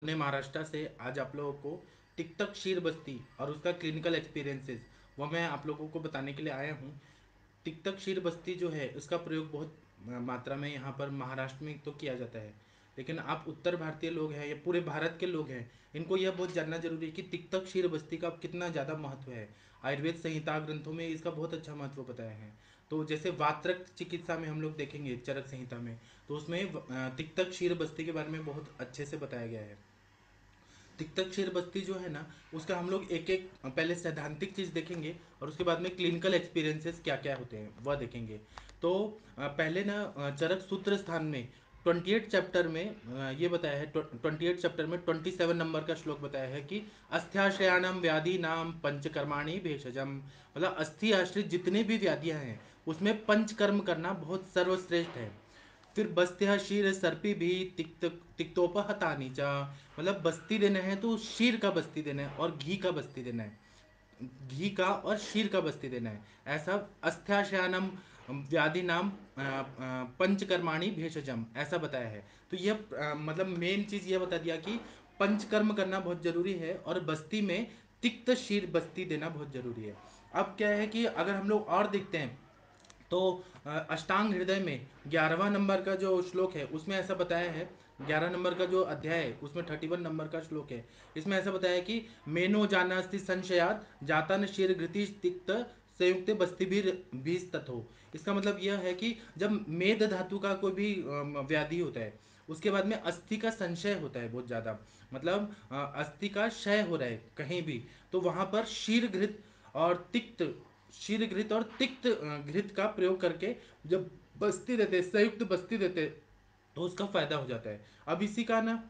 पुणे महाराष्ट्र से आज आप लोगों को तिक्तक शीर बस्ती और उसका क्लिनिकल एक्सपीरियंसेस वो मैं आप लोगों को बताने के लिए आया हूँ। तिक्तक शीर बस्ती जो है उसका प्रयोग बहुत मात्रा में यहाँ पर महाराष्ट्र में तो किया जाता है। लेकिन आप उत्तर भारतीय लोग हैं या पूरे भारत के लोग हैं, इनको यह बहुत जानना जरूरी है कि तिक्तक क्षीर बस्ती का कितना ज़्यादा महत्व है। आयुर्वेद संहिता ग्रंथों में इसका बहुत अच्छा महत्व बताया है। तो जैसे वात्रक चिकित्सा में हम लोग देखेंगे चरक संहिता में, तो उसमें तिक्तक क्षीर बस्ती के बारे में बहुत अच्छे से बताया गया है। तिक्तक क्षीर बस्ती जो है ना, उसका हम लोग एक एक पहले सैद्धांतिक चीज देखेंगे और उसके बाद में क्लिनिकल एक्सपीरियंसेस क्या क्या होते हैं वह देखेंगे। तो पहले ना चरक सूत्र स्थान में 28 चैप्टर में ये बताया है, 28 चैप्टर में 27 नंबर का श्लोक बताया है कि अस्थ्याश्रयाणम व्याधि नाम पंचकर्माणी भेषजम। मतलब अस्थि आश्रित जितने भी व्याधियां हैं उसमें पंचकर्म करना बहुत सर्वश्रेष्ठ है। फिर बस्त्या शीर सर्पी भी तिक्त तिक्तोपहतानी चा। मतलब बस्ती देना है तो शीर का बस्ती देना है और घी का बस्ती देना है, घी का और शीर का बस्ती देना है। ऐसा अस्थ्याशयानम व्याधि नाम पंचकर्माणी भेषजम ऐसा बताया है। तो ये मतलब मेन चीज ये बता दिया कि पंचकर्म करना बहुत जरूरी है और बस्ती में तिक्त शीर बस्ती देना बहुत जरूरी है। अब क्या है कि अगर हम लोग और देखते हैं तो अष्टांग हृदय में 11वां नंबर का जो श्लोक है उसमें ऐसा बताया है। 11 नंबर का जो अध्याय है उसमें 31 नंबर का श्लोक है। इसमें ऐसा बताया है कि मेनो जानास्ति संशयात जाता न शीर घृति तिक्त संयुक्त बस्ती भी तथो। इसका मतलब यह है कि जब मेद धातु का कोई भी व्याधि होता है उसके बाद में अस्थि का संशय होता है बहुत ज्यादा, मतलब अस्थि का क्षय हो रहा है कहीं भी, तो वहां पर शीर घृत और तिक्त, शीर घृत और तिक्त घृत का प्रयोग करके जब बस्ती देते, संयुक्त बस्ती देते, तो उसका फायदा हो जाता है। अब इसी का ना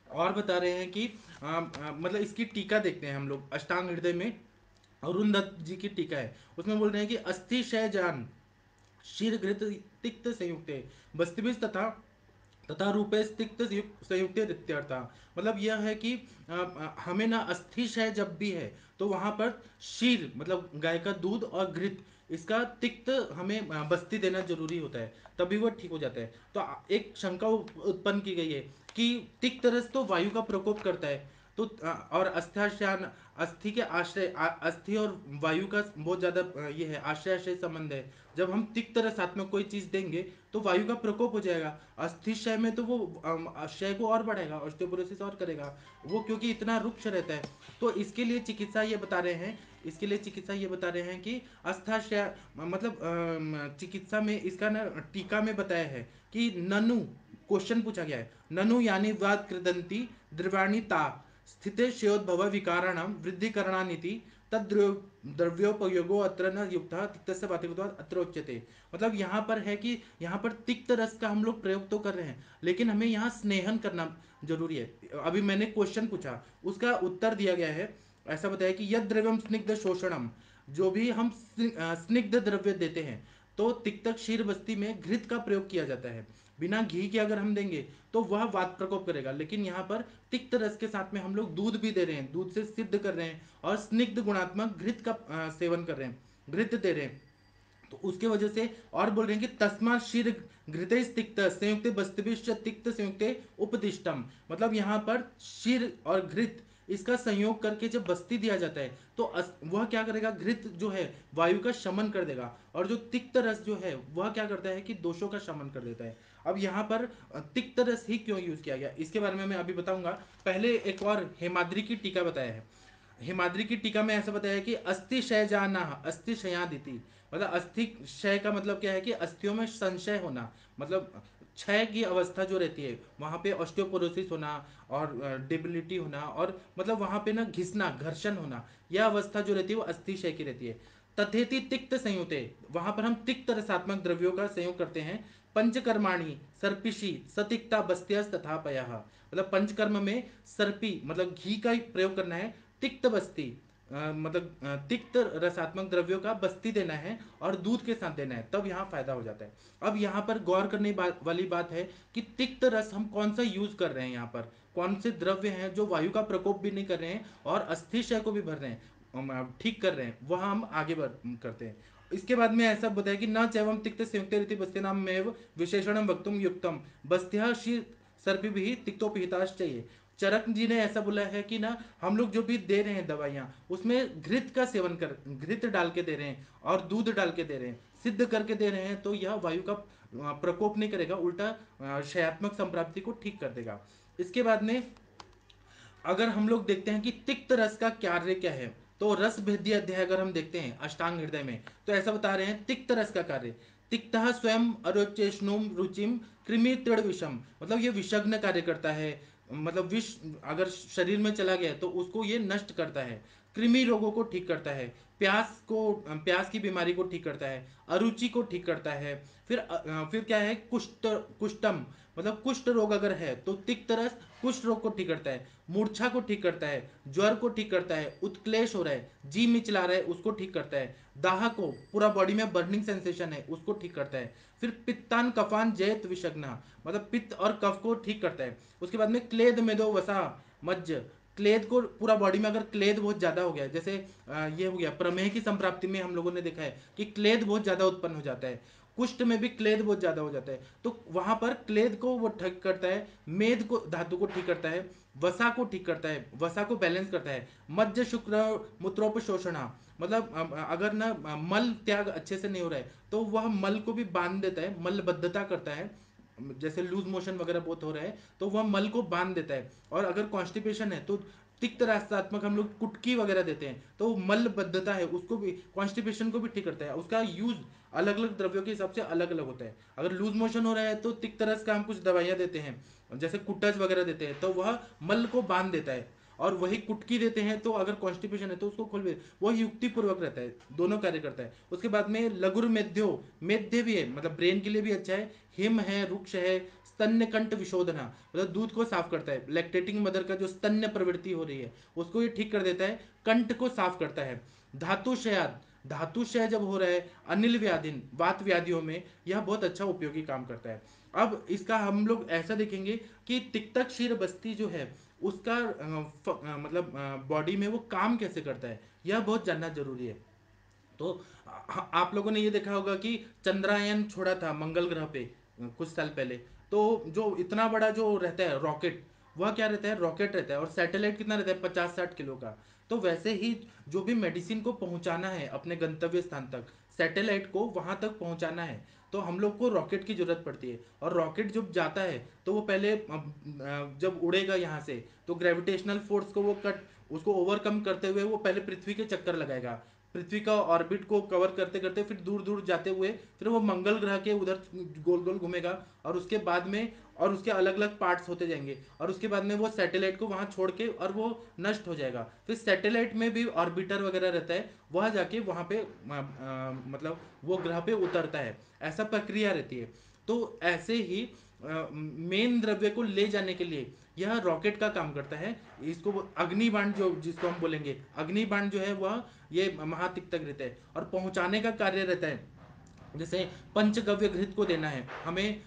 और बता रहे हैं कि मतलब इसकी टीका देखते हैं हम लोग अष्टांग हृदय में। अरुण दत्त जी की टीका है, उसमें बोल रहे हैं कि अस्थि क्षय जान शीर घृत तिक्त संयुक्त बस्तिभिस तथा तथा रूपे तिक्त संयुक्त रित्यर्था। मतलब यह है कि हमें ना अस्थि क्षय जब भी है तो वहां पर शीर मतलब गाय का दूध और घृत इसका तिक्त हमें बस्ती देना जरूरी होता है, तभी वो ठीक हो जाता है। तो एक शंका उत्पन्न की गई है कि तिक्त रस तो वायु का प्रकोप करता है, तो और अस्थ्याश्यान अस्थि के आश्रय अस्थि और वायु का बहुत ज्यादा ये है आश्रय आश्रय संबंध है। जब हम तिक्त रसात्मक कोई चीज देंगे तो वायु का प्रकोप हो जाएगा। अस्थि क्षय में तो वो क्षय को और बढ़ाएगा, ऑस्टियोपोरोसिस और करेगा वो, क्योंकि इतना रुक्ष रहता है। तो इसके लिए चिकित्सा ये बता रहे हैं, इसके लिए चिकित्सा ये बता रहे हैं कि अस्थाशय मतलब चिकित्सा में इसका ना टीका में बताया है कि ननु, क्वेश्चन पूछा गया है, ननु यानी वाद कृदंती द्रवाणी ता स्थिते श्योद्भव विकाराणाम वृद्धिकरणानिति तद्द्रव द्रव्योपयोगो अत्र न युक्तः तिक्तस्य बाधिकत्वात् अत्र उच्यते। मतलब यहाँ पर है कि यहाँ पर तिक्त रस का हम लोग प्रयोग तो कर रहे हैं लेकिन हमें यहाँ स्नेहन करना जरूरी है। अभी मैंने क्वेश्चन पूछा, उसका उत्तर दिया गया है, ऐसा बताया कि यद द्रव्यम स्निग्ध शोषणम, जो भी हम स्निग्ध द्रव्य देते हैं तो तिक्तक क्षीर बस्ती में घृत का प्रयोग किया जाता है। बिना घी के अगर हम देंगे तो वह वात प्रकोप करेगा, लेकिन यहाँ पर तिक्त रस के साथ में हम लोग दूध भी दे रहे हैं, दूध से सिद्ध कर रहे हैं और स्निग्ध गुणात्मक घृत का सेवन कर रहे हैं, घृत दे रहे हैं। तो उसके वजह से और बोल रहे हैं कि तस्मा शीर घृत तिक्त संयुक्त बस्तभिश्च तिक्त संयुक्त उपदिष्टम। मतलब यहाँ पर शीर और घृत इसका संयोग करके जब बस्ती दिया जाता है तो वह क्या करेगा, घृत जो है वायु का शमन कर देगा और जो तिक्त रस जो है वह क्या करता है कि दोषों का शमन कर देता है। अब यहाँ पर तिक्त रस ही क्यों यूज किया गया इसके बारे में मैं अभी बताऊंगा। पहले एक और हेमाद्री की टीका बताया है। हिमाद्री की टीका में ऐसा बताया कि अस्थि क्षय जाना अस्थि क्षयादिति। मतलब अस्थि क्षय का मतलब क्या है कि अस्थियों में संशय होना, मतलब क्षय की अवस्था जो रहती है वहां पे ऑस्टियोपोरोसिस होना और डिबिलिटी होना और मतलब वहां पे ना घिसना घर्षण होना, यह अवस्था जो रहती है वो अस्थि क्षय की रहती है। तथेति तिक्त संयुते, वहां पर हम तिक्त रसात्मक द्रव्यों का संयोग करते हैं। पंचकर्माणी सर्पिशी सतिक्ता बस्त्यस तथा पयः। मतलब पंचकर्म में सर्पी मतलब घी का प्रयोग करना है, तिक्त बस्ती मतलब तिक्त रसात्मक द्रव्यों का बस्ती देना है और दूध के साथ देना है, तब यहाँ फायदा हो जाता है। अब यहाँ पर गौर करने वाली बात है कि तिक्त रस हम कौन सा यूज कर रहे हैं, यहाँ पर कौन से द्रव्य हैं जो वायु का प्रकोप भी नहीं कर रहे हैं और अस्थिक्षय को भी भर रहे हैं, ठीक कर रहे हैं, वह हम आगे बढ़ करते हैं। इसके बाद में ऐसा बताया कि न चैवम तिक्त संयुक्त रीति बस्तीनामेव विशेषणम वक्तुम युक्तम बस्त्य सर्पिभिः तिक्तोपहिताश्च ये। चरक जी ने ऐसा बोला है कि ना हम लोग जो भी दे रहे हैं दवाइयाँ उसमें घृत का सेवन कर, घृत डाल के दे रहे हैं और दूध डाल के दे रहे हैं, सिद्ध करके दे रहे हैं, तो यह वायु का प्रकोप नहीं करेगा, उल्टा क्षयात्मक संप्राप्ति को ठीक कर देगा। इसके बाद में अगर हम लोग देखते हैं कि तिक्त रस का कार्य क्या है, तो रस भेदी अध्याय अगर हम देखते हैं अष्टांग हृदय में, तो ऐसा बता रहे हैं तिक्त रस का कार्य। तिक्त स्वयं अरोचेष्णुम रुचिम कृमि तृण विषम, मतलब ये विषग्न कार्य करता है, मतलब विष अगर शरीर में चला गया तो उसको ये नष्ट करता है, कृमि रोगों को ठीक करता है, प्यास की बीमारी को ठीक करता है, अरुचि को ठीक करता है। फिर क्या है, कुष्टम, मतलब कुष्ठ रोग अगर है तो तिक्त रस कुष्ठ रोग को ठीक करता है, मूर्छा को ठीक करता है, ज्वर को ठीक करता है, उत्क्लेश हो रहा है, जी मिचला रहा है उसको ठीक करता है, दाह को, पूरा बॉडी में बर्निंग सेंसेशन है उसको ठीक करता है। फिर पित्तान कफान जयत विषग्ना, मतलब पित्त और कफ को ठीक करता है। उसके बाद में क्लेद मेदो वसा मज्ज, क्लेद को पूरा बॉडी में अगर क्लेद बहुत ज्यादा हो गया, जैसे ये हो गया प्रमेह की संप्राप्ति में हम लोगों ने देखा है कि क्लेद बहुत ज्यादा उत्पन्न हो जाता है, कुष्ठ में भी क्लेद बहुत ज्यादा हो जाता है, तो वहां पर क्लेद को वो ठीक करता है, मेद को धातु को ठीक करता है, वसा को ठीक करता है, वसा को बैलेंस करता है, मज्ज शुक्र मूत्रोपशोषणा, मतलब अगर ना मल त्याग अच्छे से नहीं हो रहा है तो वह मल को भी बांध देता है, मलबद्धता करता है, जैसे लूज मोशन वगैरह बहुत हो रहा है तो वह मल को बांध देता है। और अगर कॉन्स्टिपेशन है तो तिक्त रास्तात्मक हम लोग कुटकी वगैरह देते हैं, तो मलबद्धता है उसको भी, कॉन्स्टिपेशन को भी ठीक करता है। उसका यूज अलग अलग द्रव्यों के हिसाब से अलग अलग होता है। अगर लूज मोशन हो रहा है तो तिक्त रस का हम कुछ दवाइयाँ देते हैं, जैसे कुटज वगैरह देते हैं, तो वह मल को बांध देता है। और वही कुटकी देते हैं तो अगर कॉन्स्टिपेशन है तो उसको खोल दे, वो युक्ति पूर्वक रहता है, दोनों कार्य करता है। उसके बाद में लघुर मेध्यो, मेध्य भी है, मतलब ब्रेन के लिए भी अच्छा है, हिम है, रुक्ष है, स्तन्य कंठ विशोधना, मतलब दूध को साफ करता है, लैक्टेटिंग मदर का जो स्तन्य प्रवृत्ति हो रही है उसको ये ठीक कर देता है, कंठ को साफ करता है। धातु शयाद, धातु क्षय जब हो रहा है अनिल व्याधिन, वात व्याधियों में यह बहुत अच्छा उपयोगी काम करता है। अब इसका हम लोग ऐसा देखेंगे कि तिक्तक क्षीर बस्ती जो है उसका मतलब बॉडी में वो काम कैसे करता है, यह बहुत जानना जरूरी है। तो आप लोगों ने ये देखा होगा कि चंद्रयान छोड़ा था मंगल ग्रह पे कुछ साल पहले, तो जो इतना बड़ा जो रहता है रॉकेट, वह क्या रहता है, रॉकेट रहता है, और सैटेलाइट कितना रहता है, 50-60 किलो का। तो वैसे ही जो भी मेडिसिन को पहुंचाना है अपने गंतव्य स्थान तक, सैटेलाइट को वहां तक पहुंचाना है, तो हम लोग को रॉकेट की जरूरत पड़ती है। और रॉकेट जब जाता है तो वो पहले जब उड़ेगा यहाँ से, तो ग्रेविटेशनल फोर्स को वो कट उसको ओवरकम करते हुए वो पहले पृथ्वी के चक्कर लगाएगा, पृथ्वी का ऑर्बिट को कवर करते करते फिर दूर दूर जाते हुए फिर वो मंगल ग्रह के उधर गोल गोल घूमेगा, और उसके बाद में और उसके अलग अलग पार्ट्स होते जाएंगे, और उसके बाद में वो सैटेलाइट को वहां छोड़ के और वो नष्ट हो जाएगा। फिर सैटेलाइट में भी ऑर्बिटर वगैरह रहता है, वह जाके वहां पे मतलब वो ग्रह पे उतरता है, ऐसा प्रक्रिया रहती है। तो ऐसे ही मेन द्रव्य को ले जाने के लिए यह रॉकेट का काम करता है। इसको अग्निबाण जो जिसको हम बोलेंगे, अग्निबाण जो है वह ये महातिक्तक रहता है, और पहुंचाने का कार्य रहता है। जैसे पंचगव्य घृत को देना है हमें,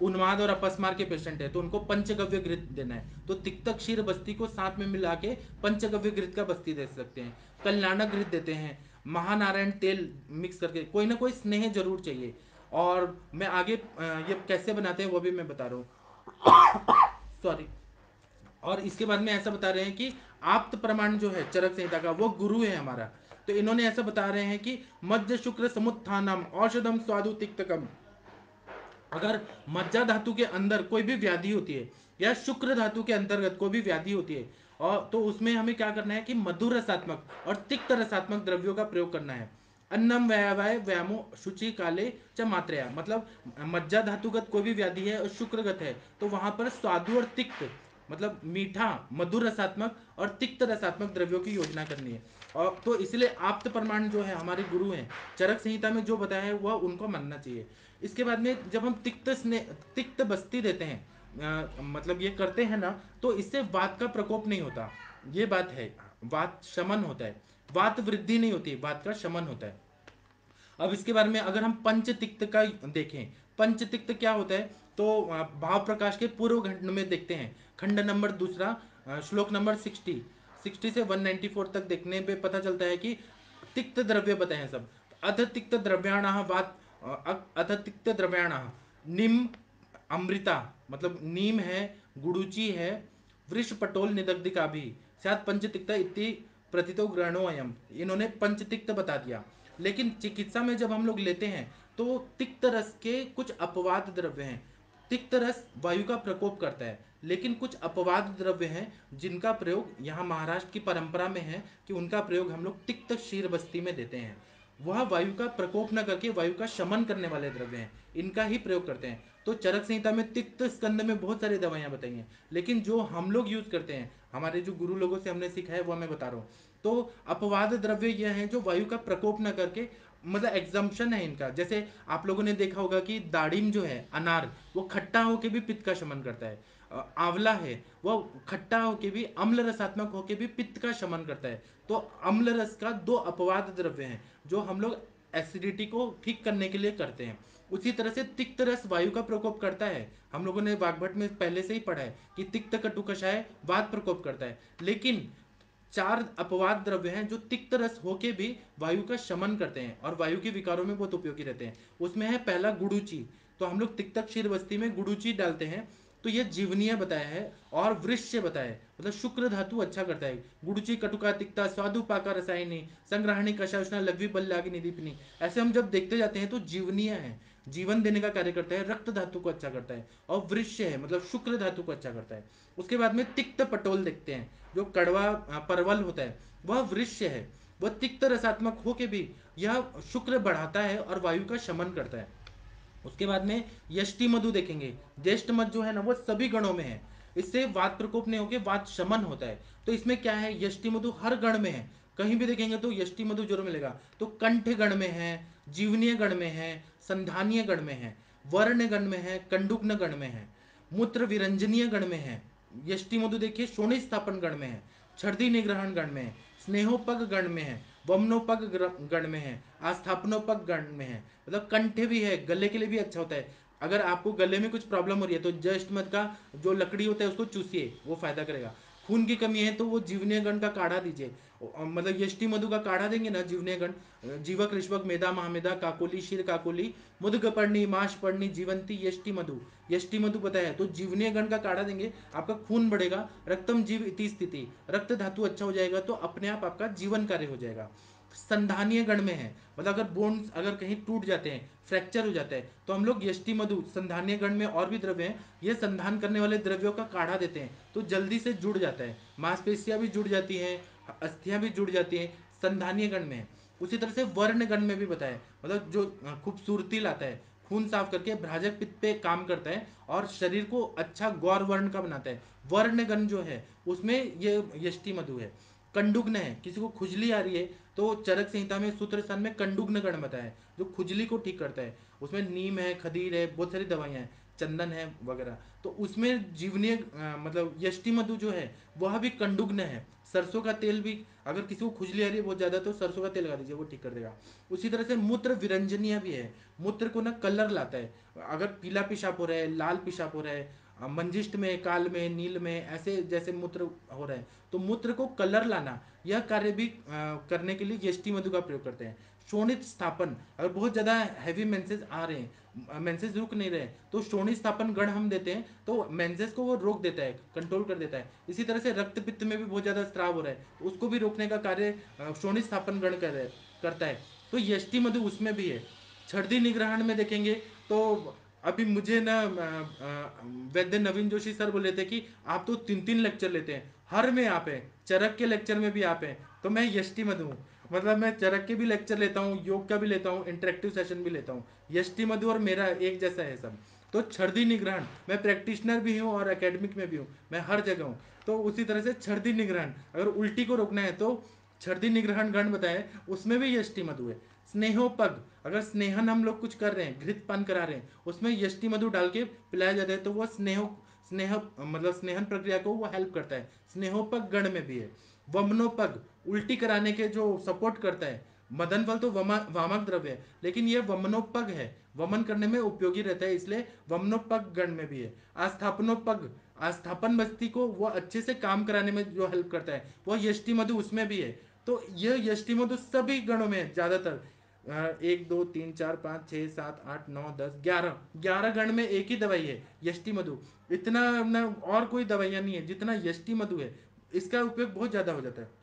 उन्माद और अपस्मार के पेशेंट है तो उनको पंचगव्य घृत देना है, तो तिक्तक क्षीर बस्ती को साथ में मिला के पंचगव्य घृत का बस्ती दे सकते हैं। कल्याणक घृत देते हैं, महानारायण तेल मिक्स करके, कोई ना कोई स्नेह जरूर चाहिए। और मैं आगे ये कैसे बनाते हैं वो भी मैं बता रहा हूँ, सॉरी। और इसके बाद में ऐसा बता रहे हैं कि आप्त प्रमाण जो है चरक संहिता का वो गुरु है हमारा। तो इन्होंने ऐसा बता रहे हैं कि मध्य शुक्र समुत्थानम औषधम स्वादु तिक्तकम, अगर मज्जा धातु के अंदर कोई भी व्याधि होती है या शुक्र धातु के अंतर्गत कोई भी व्याधि होती है, और तो उसमें हमें क्या करना है कि मधुर रसात्मक और तिक्त रसात्मक द्रव्यों का प्रयोग करना है। अन्नम व्यावाय व्यामो शुचि काले च मात्रया, मतलब मज्जा धातुगत कोई भी व्याधि है और शुक्रगत है तो वहां पर स्वादु और तिक्त, मतलब मीठा, मधुर रसात्मक और तिक्त रसात्मक द्रव्यों की योजना करनी है। और तो इसलिए आप्त प्रमाण जो है हमारे गुरु हैं, चरक संहिता में जो बताया है वह उनको मानना चाहिए। इसके बाद में जब हम तिक्त बस्ती देते हैं, मतलब ये करते हैं ना, तो इससे वात का प्रकोप नहीं होता, ये बात है, वात शमन होता है, वात वृद्धि नहीं होती, वात का शमन होता है। अब इसके बारे में अगर हम पंचतिक्त का देखें, पंचतिक्त क्या होता है, तो भाव प्रकाश के पूर्व खंड में देखते हैं, खंड नंबर दूसरा, श्लोक नंबर 60 से 194 तक देखने पे पता चलता है कि तिक्त द्रव्य बताए हैं सब। अथ तिक्त द्रव्याण वात, अथ तिक्त द्रव्याण निम, अमृता, मतलब नीम है, गुड़ुचि है, वृष पटोल निदग्धिका भी स्यात् पंचतिक्ता इति प्रतितो ग्रहणो अयम। इन्होंने पंचतिक्त बता दिया। लेकिन चिकित्सा में जब हम लोग लेते हैं तो तिक्त रस के कुछ अपवाद द्रव्य हैं। तिक्त रस वायु का प्रकोप करता है, लेकिन कुछ अपवाद द्रव्य हैं जिनका प्रयोग यहाँ महाराष्ट्र की परंपरा में है कि उनका प्रयोग हम लोग तिक्त क्षीर बस्ती में देते हैं। वह वायु का प्रकोप न करके वायु का शमन करने वाले द्रव्य हैं, इनका ही प्रयोग करते हैं। तो चरक संहिता में तिक्त स्कंद में बहुत सारी दवाइयां बताई हैं, लेकिन जो हम लोग यूज करते हैं, हमारे जो गुरु लोगों से हमने सीखा है वो मैं बता रहा हूँ। तो अपवाद द्रव्य यह है जो वायु का प्रकोप न करके, मतलब एग्जम्पशन है इनका। जैसे आप लोगों ने देखा होगा कि दाड़िम जो है, अनार, वो खट्टा होके भी पित्त का शमन करता है। आंवला है, वो खट्टा होके भी, अम्ल रसात्मक होके भी पित्त का शमन करता है। तो अम्ल रस का दो अपवाद द्रव्य हैं जो हम लोग एसिडिटी को ठीक करने के लिए करते हैं। उसी तरह से तिक्त रस वायु का प्रकोप करता है। हम लोगों ने वाग्भट में पहले से ही पढ़ा है कि तिक्त कटु कषाय वात प्रकोप करता है। लेकिन चार अपवाद द्रव्य हैं जो तिक्त रस होके भी वायु का शमन करते हैं और वायु के विकारों में बहुत उपयोगी रहते हैं। उसमें है पहला गुडुचि। तो हम लोग तिक्तक क्षीर बस्ती में गुडुचि डालते हैं। तो ये जीवनीय बताया है और वृश्य बताया है, मतलब शुक्र धातु अच्छा करता है। गुडुचि कटुका तिक्ता स्वादु पाका रसायनी संग्रहणी कषायुष्णा लघ्वी बल्लागी निदीपनी। ऐसे हम जब देखते जाते हैं तो जीवनीय है, जीवन देने का कार्य करता है, रक्त धातु को अच्छा करता है। और वृश्य है, मतलब शुक्र धातु को अच्छा करता है। उसके बाद में तिक्त पटोल देखते हैं, जो कड़वा परवल होता है वह वृश्य है। वह तिक्त रसात्मक होके भी यह शुक्र बढ़ाता है और वायु का शमन करता है। उसके बाद में यष्टि मधु देखेंगे। ज्येष्ठ मध जो है ना वो सभी गणों में है। इससे वात प्रकोप नहीं होकर वात शमन होता है। तो इसमें क्या है, यष्टि मधु हर गण में है। कहीं भी देखेंगे तो यष्टि मधु जरूर मिलेगा। तो कंठ गण में है, जीवनीय गण में है, संधानीय गण में है, वर्ण गण में है, कंडुग्न गण में है, मूत्र विरंजनीय गण में है। यष्टि मधु देखिए शोणी स्थापन गण में है, छर्दी निग्रहण गण में है, स्नेहोपग गण में है, वमनोपग गण में है, आस्थापनोपग गण में है। मतलब कंठ भी है, गले के लिए भी अच्छा होता है। अगर आपको गले में कुछ प्रॉब्लम हो रही है तो जस्ट मध का जो लकड़ी होता है उसको चूसिए, वो फायदा करेगा। खून की कमी है तो वो जीवनीय गण का काढ़ा दीजिए। मतलब यष्टि मधु का काढ़ा देंगे ना जीवनीय गण, जीवक ऋष्वक मेधा महामेधा काकोली शीर काकोली मुदगपर्णी माशपर्णी जीवंती यष्टि मधु। यष्टि मधु पता है तो जीवनीय गण का काढ़ा देंगे, आपका खून बढ़ेगा, रक्तम जीव इति स्थिति, रक्त धातु अच्छा हो जाएगा तो अपने आप आपका जीवन कार्य हो जाएगा। संधानीय गण में है, मतलब अगर बोन्स अगर कहीं टूट जाते हैं, फ्रैक्चर हो जाता है, तो हम लोग यष्टि मधु, संधानीय गण में और भी द्रव्य हैं, ये संधान करने वाले द्रव्यों का काढ़ा देते हैं तो जल्दी से जुड़ जाता है। मांसपेशियां भी जुड़ जाती हैं, अस्थियां भी जुड़ जाती हैं, संधानीय गण में है। उसी तरह से वर्ण गण में भी बताया, मतलब जो खूबसूरती लाता है, खून साफ करके भ्राजक पित्त पे काम करता है और शरीर को अच्छा गौर वर्ण का बनाता है। वर्ण गण जो है उसमें ये यष्टि मधु है। कंडुग्न है, किसी को खुजली आ रही है तो चरक संहिता में सूत्र स्थान में कंडुग्न गण बताया है जो खुजली को ठीक करता है। उसमें नीम है, खदीर है, बहुत सारी दवाइयां हैं, चंदन है वगैरह। तो उसमें जीवनीय मतलब यष्टि मधु जो है वह भी कंडुग्न है। सरसों का तेल भी, अगर किसी को खुजली आ रही है बहुत ज्यादा तो सरसों का तेल लगा दीजिए, वो ठीक कर देगा। उसी तरह से मूत्र विरंजनीय भी है, मूत्र को ना कलर लाता है। अगर पीला पेशाब हो रहा है, लाल पेशाब हो रहा है, मंजिष्ट में, काल में, नील में, ऐसे जैसे मूत्र हो रहा है तो मूत्र को कलर लाना, यह कार्य भी करने के लिए यष्टि मधु का प्रयोग करते हैं। शोणित स्थापन, अगर बहुत ज्यादा हैवी मेंसेस आ रहे हैं, मेंसेस रुक नहीं रहे तो शोणित स्थापन गण हम देते हैं तो मेंसेस को वो रोक देता है, कंट्रोल कर देता है। इसी तरह से रक्त पित्त में भी बहुत ज्यादा स्त्राव हो रहा है तो उसको भी रोकने का कार्य शोणित स्थापन गण करता है। तो यष्टि मधु उसमें भी है। छर्दी निग्रहण में देखेंगे तो अभी मुझे ना वैद्य नवीन जोशी सर बोले थे कि आप तो 3-3 लेक्चर लेते हैं, हर में आप हैं, चरक के लेक्चर में भी आप हैं। तो मैं यष्टि मधु हूँ, मतलब मैं चरक के भी लेक्चर लेता हूँ, योग का भी लेता हूँ, इंटरेक्टिव सेशन भी लेता हूँ। यष्टि मधु और मेरा एक जैसा है सब। तो छर्दी निग्रहण, मैं प्रैक्टिशनर भी हूँ और एकेडमिक में भी हूँ, मैं हर जगह हूँ। तो उसी तरह से छर्दी निग्रहण, अगर उल्टी को रोकना है तो छर्दी निग्रहण गण बताए, उसमें भी यष्टि मधु है। स्नेहोपग, अगर स्नेहन हम लोग कुछ कर रहे हैं, घृत पान करा रहे हैं, उसमें यष्टि मधु डाल के पिलाया जाता है तो वो स्नेह मतलब स्नेहन प्रक्रिया को वो हेल्प करता है। स्नेहोपग गण में भी है। वमनोपग, उल्टी कराने के जो सपोर्ट करता है। मदन फल तो वामक द्रव्य है, लेकिन ये वमनोपग है, वमन करने में उपयोगी रहता है, इसलिए वमनोपग गण में भी है। आस्थापनोपग, आस्थापन बस्ती को वो अच्छे से काम कराने में जो हेल्प करता है वो यष्टि मधु उसमें भी है। तो ये यष्टि मधु सभी गणों में ज्यादातर एक दो तीन चार पाँच छः सात आठ नौ 10 11, 11 गण में एक ही दवाई है, यष्टि मधु। इतना ना और कोई दवाइयाँ नहीं है जितना यष्टि मधु है, इसका उपयोग बहुत ज़्यादा हो जाता है।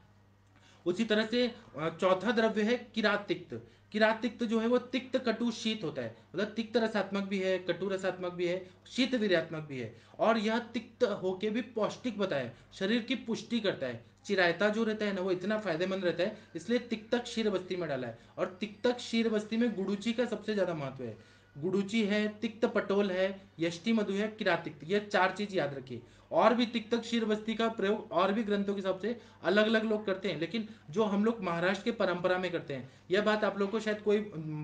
उसी तरह से चौथा द्रव्य है किरात तिक्त। किरात तिक्त जो है वो तिक्त कटु शीत होता है, मतलब तिक्त रसात्मक भी है, कटु रसात्मक भी है, शीत वीर्यात्मक भी है। और यह तिक्त होके भी पौष्टिक बताया, शरीर की पुष्टि करता है। चिरायता जो रहता है ना वो इतना फायदेमंद रहता है, इसलिए तिक्तक क्षीर बस्ती में डाला है। और तिक्तक क्षीर बस्ती में गुड़ूची का सबसे ज्यादा महत्व है। गुड़ूची है, तिक्त पटोल है, यष्टि मधु है, किरातिक्त, ये चार चीज याद रखिए। और भी तिक्तक क्षीर बस्ती का प्रयोग और भी ग्रंथों के हिसाब से अलग अलग लोग करते हैं, लेकिन जो हम लोग महाराष्ट्र के परंपरा में करते हैं, यह बात आप लोग को शायद कोई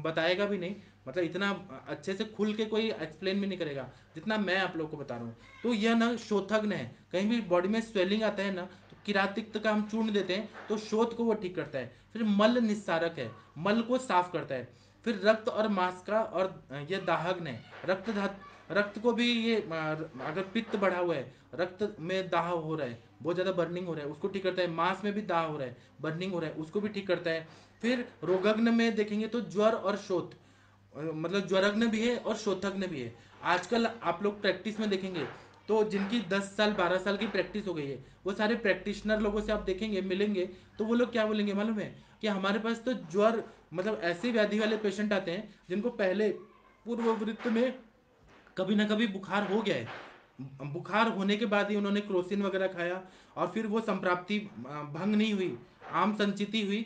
बताएगा भी नहीं, मतलब इतना अच्छे से खुल के कोई एक्सप्लेन भी नहीं करेगा जितना मैं आप लोग को बता रहा हूँ। तो यह ना शोथग्न है, कहीं भी बॉडी में स्वेलिंग आता है ना, तो किरातिक्त का हम चूर्ण देते हैं तो शोथ को वो ठीक करता है। फिर मल निस्सारक है, मल को साफ करता है। फिर रक्त और मांस का, और ये दाहग्न है, रक्त रक्त को भी ये अगर पित्त बढ़ा हुआ है, रक्त में दाह हो रहा है, बहुत ज़्यादा बर्निंग हो रहा है, उसको ठीक करता है। मांस में भी दाह हो रहा है, बर्निंग हो रहा है, उसको भी ठीक करता है। फिर रोगग्न में देखेंगे तो ज्वर और शोथ, मतलब ज्वरग्न भी है और शोथग्न भी है। आजकल आप लोग प्रैक्टिस में देखेंगे तो जिनकी 10 साल 12 साल की प्रैक्टिस हो गई है, वो सारे प्रैक्टिशनर लोगों से आप देखेंगे मिलेंगे, तो वो लोग क्या बोलेंगे मालूम है, कि हमारे पास तो ज्वर, मतलब ऐसे व्याधि वाले पेशेंट आते हैं जिनको पहले पूर्ववृत्त में कभी ना कभी बुखार हो गया है, बुखार होने के बाद ही उन्होंने क्रोसिन वगैरह खाया, और फिर वो संप्राप्ति भंग नहीं हुई, आम संचिति हुई,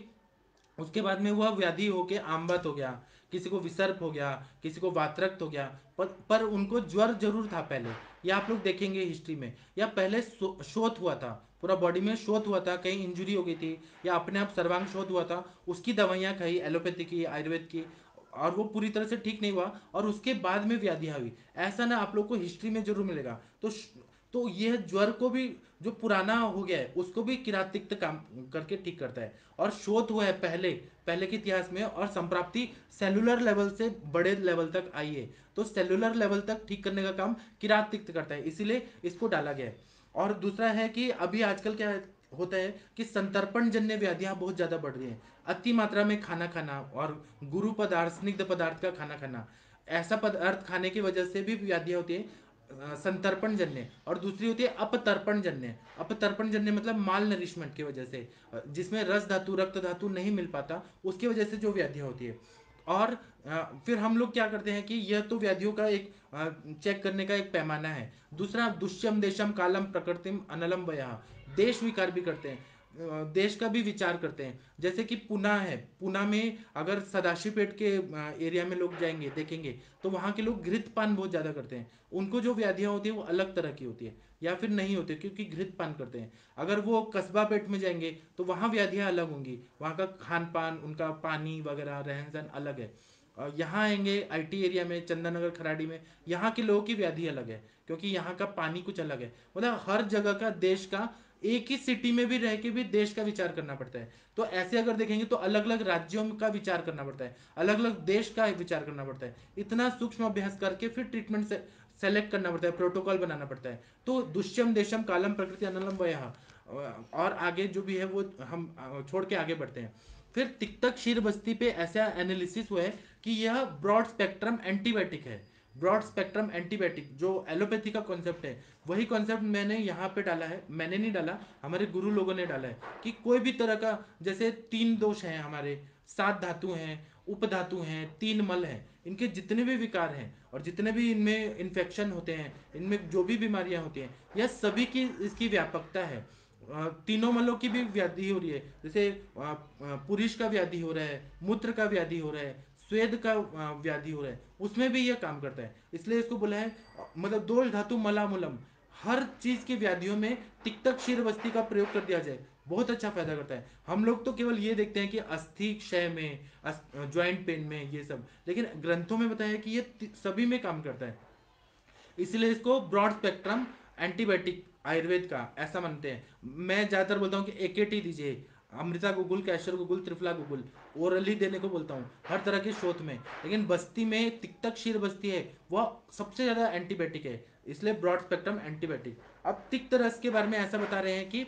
उसके बाद में वह व्याधि होके आमवत हो गया, किसी को विसर्प हो गया, किसी को वात्रक्त हो गया, पर उनको ज्वर जरूर था पहले। ये आप लोग देखेंगे हिस्ट्री में, या पहले शोथ हुआ था, पूरा बॉडी में शोथ हुआ था, कहीं इंजुरी हो गई थी, या अपने आप सर्वांग शोथ हुआ था, उसकी दवाइयाँ खाई एलोपैथी की, आयुर्वेद की, और वो पूरी तरह से ठीक नहीं हुआ, और उसके बाद में व्याधियाँ हुई। ऐसा ना आप लोग को हिस्ट्री में जरूर मिलेगा। तो यह ज्वर को भी, जो पुराना हो गया है उसको भी किरातिक्त काम करके ठीक करता है। और शोध हुआ है पहले पहले के इतिहास में, और संप्राप्ति सेलुलर लेवल से बड़े लेवल तक आई है, तो सेलुलर लेवल तक ठीक करने का काम किरातिक्त करता है, इसीलिए इसको डाला गया है। और दूसरा है कि अभी आजकल क्या होता है कि संतर्पण जन्य व्याधियां बहुत ज्यादा बढ़ रही हैं। अति मात्रा में खाना खाना, और गुरु पदार्थ स्निग्ध पदार्थ का खाना खाना, ऐसा पदार्थ खाने की वजह से भी व्याधियां होती है, संतर्पण जन्य। और दूसरी होती है अपतर्पण जन्य। अपतर्पण जन्य मतलब माल नरिशमेंट की वजह से, जिसमें रस धातु रक्त धातु नहीं मिल पाता, उसकी वजह से जो व्याधियां होती है। और फिर हम लोग क्या करते हैं कि यह तो व्याधियों का एक चेक करने का एक पैमाना है। दूसरा, दुष्यम देशम कालम प्रकृतिम अनलम वया, देश विकार भी करते हैं, देश का भी विचार करते हैं। जैसे कि पुणे है, पुणे में अगर सदाशिवपेट के एरिया में लोग जाएंगे देखेंगे, तो वहाँ के लोग घृतपान बहुत ज़्यादा करते हैं। उनको जो व्याधियाँ होती है वो अलग तरह की होती है, या फिर नहीं होती क्योंकि घृतपान करते हैं। अगर वो कस्बा पेट में जाएंगे तो वहाँ व्याधियाँ अलग होंगी, वहाँ का खान पान, उनका पानी वगैरह रहन सहन अलग है। यहाँ आएंगे आईटी एरिया में, चंदननगर खराड़ी में, यहाँ के लोगों की व्याधि अलग है, क्योंकि यहाँ का पानी कुछ अलग है। मतलब हर जगह का, देश का, एक ही सिटी में भी रह के भी देश का विचार करना पड़ता है। तो ऐसे अगर देखेंगे तो अलग अलग राज्यों का विचार करना पड़ता है, अलग अलग देश का विचार करना पड़ता है, इतना सूक्ष्म अभ्यास करके फिर ट्रीटमेंट से सेलेक्ट करना पड़ता है, प्रोटोकॉल बनाना पड़ता है। तो दुष्यम देशम कालम प्रकृति अनलम वयः, और आगे जो भी है वो हम छोड़ के आगे बढ़ते हैं। फिर तिक्तक क्षीर बस्ती पे ऐसा एनालिसिस हुआ है कि यह ब्रॉड स्पेक्ट्रम एंटीबायोटिक है। ब्रॉड स्पेक्ट्रम एंटीबायोटिक जो एलोपैथी का कॉन्सेप्ट है, वही कॉन्सेप्ट मैंने यहाँ पे डाला है। मैंने नहीं डाला, हमारे गुरु लोगों ने डाला है, कि कोई भी तरह का, जैसे 3 दोष हैं हमारे, 7 धातु हैं, उपधातु हैं, 3 मल हैं, इनके जितने भी विकार हैं और जितने भी इनमें इन्फेक्शन होते हैं, इनमें जो भी बीमारियां होती हैं, यह सभी की इसकी व्यापकता है। तीनों मलों की भी व्याधि हो रही है, जैसे पुरुष का व्याधि हो रहा है, मूत्र का व्याधि हो रहा है, स्वेद का व्याधि हो रहा है, उसमें भी यह काम करता है। इसलिए इसको बोला है, मतलब दोष धातु malamulam, हर चीज की व्याधियों में तिक्तक क्षीर बस्ती का प्रयोग कर दिया जाए, बहुत अच्छा फायदा करता है। हम लोग तो केवल ये देखते हैं कि अस्थि क्षय में, ज्वाइंट पेन में, ये सब, लेकिन ग्रंथों में बताया है कि ये सभी में काम करता है। इसलिए इसको ब्रॉड स्पेक्ट्रम एंटीबायोटिक आयुर्वेद का ऐसा मानते हैं। मैं ज्यादातर बोलता हूँ कि एकेटी दीजिए, अमृता गुगुल, कैशर गुगुल, त्रिफला गुगुल, ओरली देने को बोलता हूँ हर तरह के शोथ में। लेकिन बस्ती में तिक्तक क्षीर बस्ती है, वह सबसे ज्यादा एंटीबायोटिक है, इसलिए ब्रॉड स्पेक्ट्रम एंटीबायोटिक। अब तिक्त रस के बारे में ऐसा बता रहे हैं कि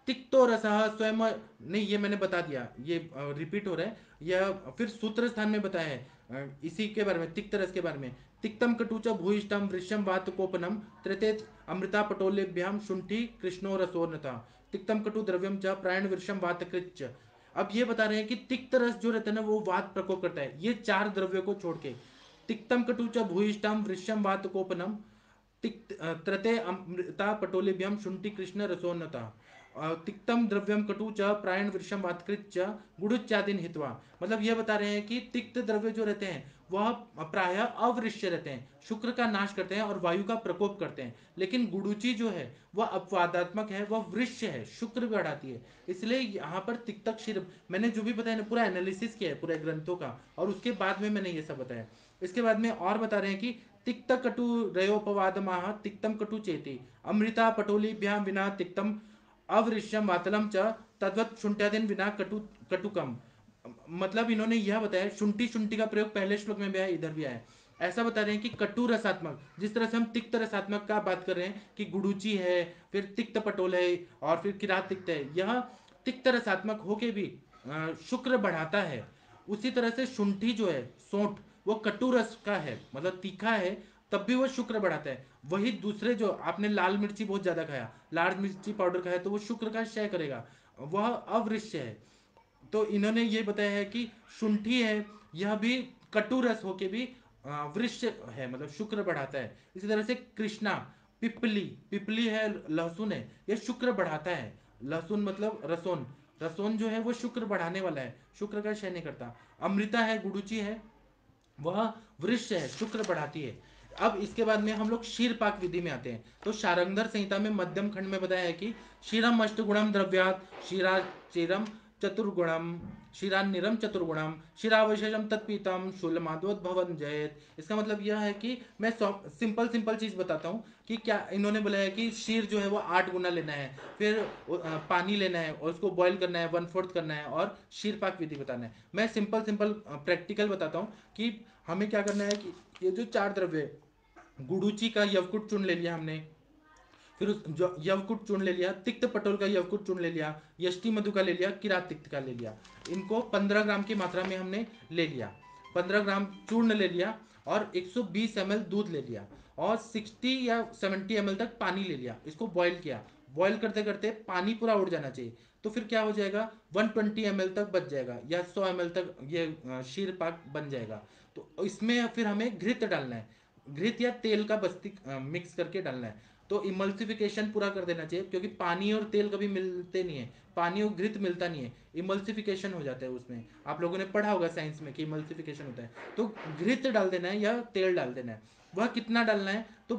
तिक्तो रसः स्वयं, नहीं ये मैंने बता दिया, ये रिपीट हो रहा है। यह फिर सूत्र स्थान में बताया है इसी के बारे में, तिक्त रस के बारे में। तिक्तम कटुच भूयिष्ठम वृषम वात कोपनम त्रेते अमृता पटोलेभ्याम शुंठी कृष्णो रसोन्नता। तिक्तम कटु द्रव्यम च प्रायण वृषम वात कृच। अब ये बता रहे हैं कि तिक्त रस जो रहता है ना वो वात प्रकोप करता है, ये चार द्रव्यों को छोड़ के। तिक्तम कटुच भूयिष्ठम वृषम वात कोपनम तिक्त त्रते अमृता पटोलेभ्यम शुंठी कृष्ण रसोन्नता। तिक्तम द्रव्यम कटु च प्रायण वृषम वातकृत च गुड़ुच्चादीन हित्वा। मतलब ये बता रहे हैं कि तिक्त द्रव्य जो रहते हैं वह प्राय अवृश्य रहते हैं, शुक्र का नाश करते हैं और वायु का प्रकोप करते हैं। लेकिन गुडुचि जो है वह अपवादात्मक है, वह वृक्ष है, शुक्र बढ़ाती है। इसलिए यहाँ पर तिक्तक शिर, मैंने जो भी बताया ना पूरा एनालिसिस किया है पूरे ग्रंथों का, और उसके बाद में मैंने ये सब बताया। इसके बाद में और बता रहे हैं कि तिक्त कटु रयोपवाद माह तिक्तम कटु चेती अमृता पटोलीभ्याम विना तिक्तम अवृश्यम वातलम च तद्वत शुंठ्यादिन विना कटुकम। मतलब इन्होंने यह बताया, शुंठी शुंठी का प्रयोग पहले श्लोक में भी आया, इधर भी आया। ऐसा बता रहे हैं कि कटु रसात्मक, जिस तरह से हम तिक्त रसात्मक का बात कर रहे हैं कि गुडुचि है, फिर तिक्त पटोल है, और फिर किरात तिक्त है, यह तिक्त रसात्मक होके भी शुक्र बढ़ाता है। उसी तरह से शुंठी जो है, सोंठ, वो कटु रस का है, मतलब तीखा है, तब भी वो शुक्र बढ़ाता है। वही दूसरे जो आपने लाल मिर्ची बहुत ज्यादा खाया, लाल मिर्ची पाउडर खाया, तो वो शुक्र का क्षय करेगा, वह अवृश्य है। तो इन्होंने ये बताया है कि शुंठी है, यह भी कटु रस होके भी वृक्ष है, मतलब शुक्र बढ़ाता है। इसी तरह से कृष्णा, पिपली, पिपली है, लहसुन है, यह शुक्र बढ़ाता है। लहसुन मतलब रसोन, रसोन जो है वो शुक्र बढ़ाने वाला है, शुक्र का क्षय नहीं करता। अमृता है, गुडुचि है, वह वृक्ष है, शुक्र बढ़ाती है। अब इसके बाद में हम लोग क्षीर पाक विधि में आते हैं। तो शारंगधर संहिता में मध्यम खंड में बताया है कि क्षीरम अष्टगुणम द्रव्यात क्षीरा क्षीरम चतुर्गुणम क्षीरान्निरम चतुर्गुणम क्षीरावशेषम तत्पीतम शूलमादोद्भवन जयत। इसका मतलब यह है कि मैं सिंपल सिंपल चीज बताता हूँ कि क्या इन्होंने बोला है कि क्षीर जो है वो 8 गुना लेना है, फिर पानी लेना है और उसको बॉईल करना है, 1/4 करना है, और क्षीर पाक विधि बताना है। मैं सिंपल सिंपल प्रैक्टिकल बताता हूँ कि हमें क्या करना है कि ये जो चार द्रव्य है, गुडुचि का यवकुट चूर्ण ले लिया हमने, फिर उस जो यवकुट चूर्ण ले लिया, तिक्त पटोल का यवकुट चूर्ण ले लिया, यष्टि मधु का ले लिया, किरात तिक्त का ले लिया। इनको 15 ग्राम की मात्रा में हमने ले लिया, 15 ग्राम चूर्ण ले लिया, और 120 ml दूध ले लिया, और 60 या 70 ml तक पानी ले लिया, इसको बॉईल किया। बॉईल करते करते पानी पूरा उड़ जाना चाहिए, तो फिर क्या हो जाएगा, 120 ml तक बच जाएगा, या 100 ml तक ये शीर पाक बन जाएगा। तो इसमें फिर हमें घृत डालना है, घृत या तेल का बस्ती मिक्स करके डालना है। तो इमल्सिफिकेशन पूरा कर देना चाहिए, क्योंकि पानी और तेल कभी मिलते नहीं है, पानी और घृत मिलता नहीं है, इमल्सिफिकेशन हो जाता है उसमें। आप लोगों ने पढ़ा होगा साइंस में कि इमल्सिफिकेशन होता है। तो घृत डाल देना है या तेल डाल देना है। वह कितना डालना है, तो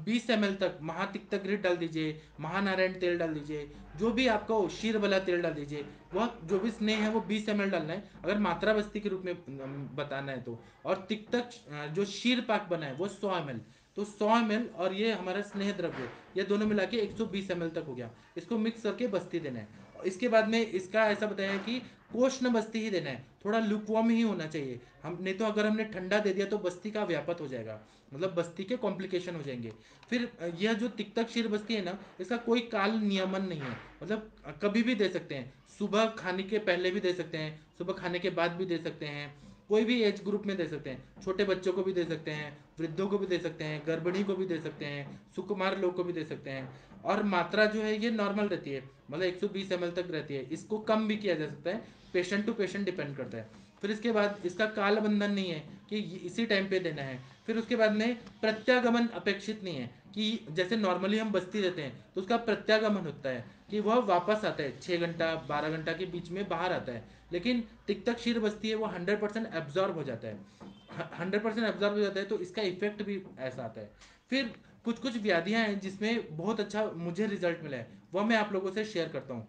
20 ml तक महातिक्त घृत डाल दीजिए, महानारायण तेल डाल दीजिए, जो भी आपको शीर वाला तेल डाल दीजिए। वह जो भी स्नेह है वो 20 ml डालना है, अगर मात्रा बस्ती के रूप में बताना है तो। और तिक्तक जो शीर पाक बना है वो 100 ml, तो 100 ml और ये हमारा स्नेह द्रव्य, ये दोनों मिला के 120 ml तक हो गया। इसको मिक्स करके बस्ती देना है। इसके बाद में इसका ऐसा बताया है कि कोष्ण बस्ती ही देना है, थोड़ा लुकवार्म ही होना चाहिए। हम नहीं तो अगर हमने ठंडा दे दिया तो बस्ती का व्यापत हो जाएगा, मतलब बस्ती के कॉम्प्लिकेशन हो जाएंगे। फिर यह जो तिक्तक क्षीर बस्ती है ना, इसका कोई काल नियमन नहीं है, मतलब कभी भी दे सकते हैं, सुबह खाने के पहले भी दे सकते हैं, सुबह खाने के बाद भी दे सकते हैं, कोई भी एज ग्रुप में दे सकते हैं, छोटे बच्चों को भी दे सकते हैं, वृद्धों को भी दे सकते हैं, गर्भिणी को भी दे सकते हैं, सुकुमार लोग को भी दे सकते हैं। और मात्रा जो है ये नॉर्मल रहती है, मतलब 120 ml तक रहती है, इसको कम भी किया जा सकता है, पेशेंट टू पेशेंट डिपेंड करता है। फिर इसके बाद इसका काल बंधन नहीं है कि इसी टाइम पे देना है। फिर उसके बाद में प्रत्यागमन अपेक्षित नहीं है, कि जैसे नॉर्मली हम बस्ती देते हैं तो उसका प्रत्यागमन होता है कि वह वापस आता है 6 घंटा 12 घंटा के बीच में बाहर आता है। लेकिन तिक्तक क्षीर बस्ती है वो 100% एब्जॉर्ब हो जाता है, 100% एब्जॉर्ब हो जाता है, तो इसका इफेक्ट भी ऐसा आता है। फिर कुछ कुछ व्याधियां हैं जिसमें बहुत अच्छा मुझे रिजल्ट मिला है, वह मैं आप लोगों से शेयर करता हूँ।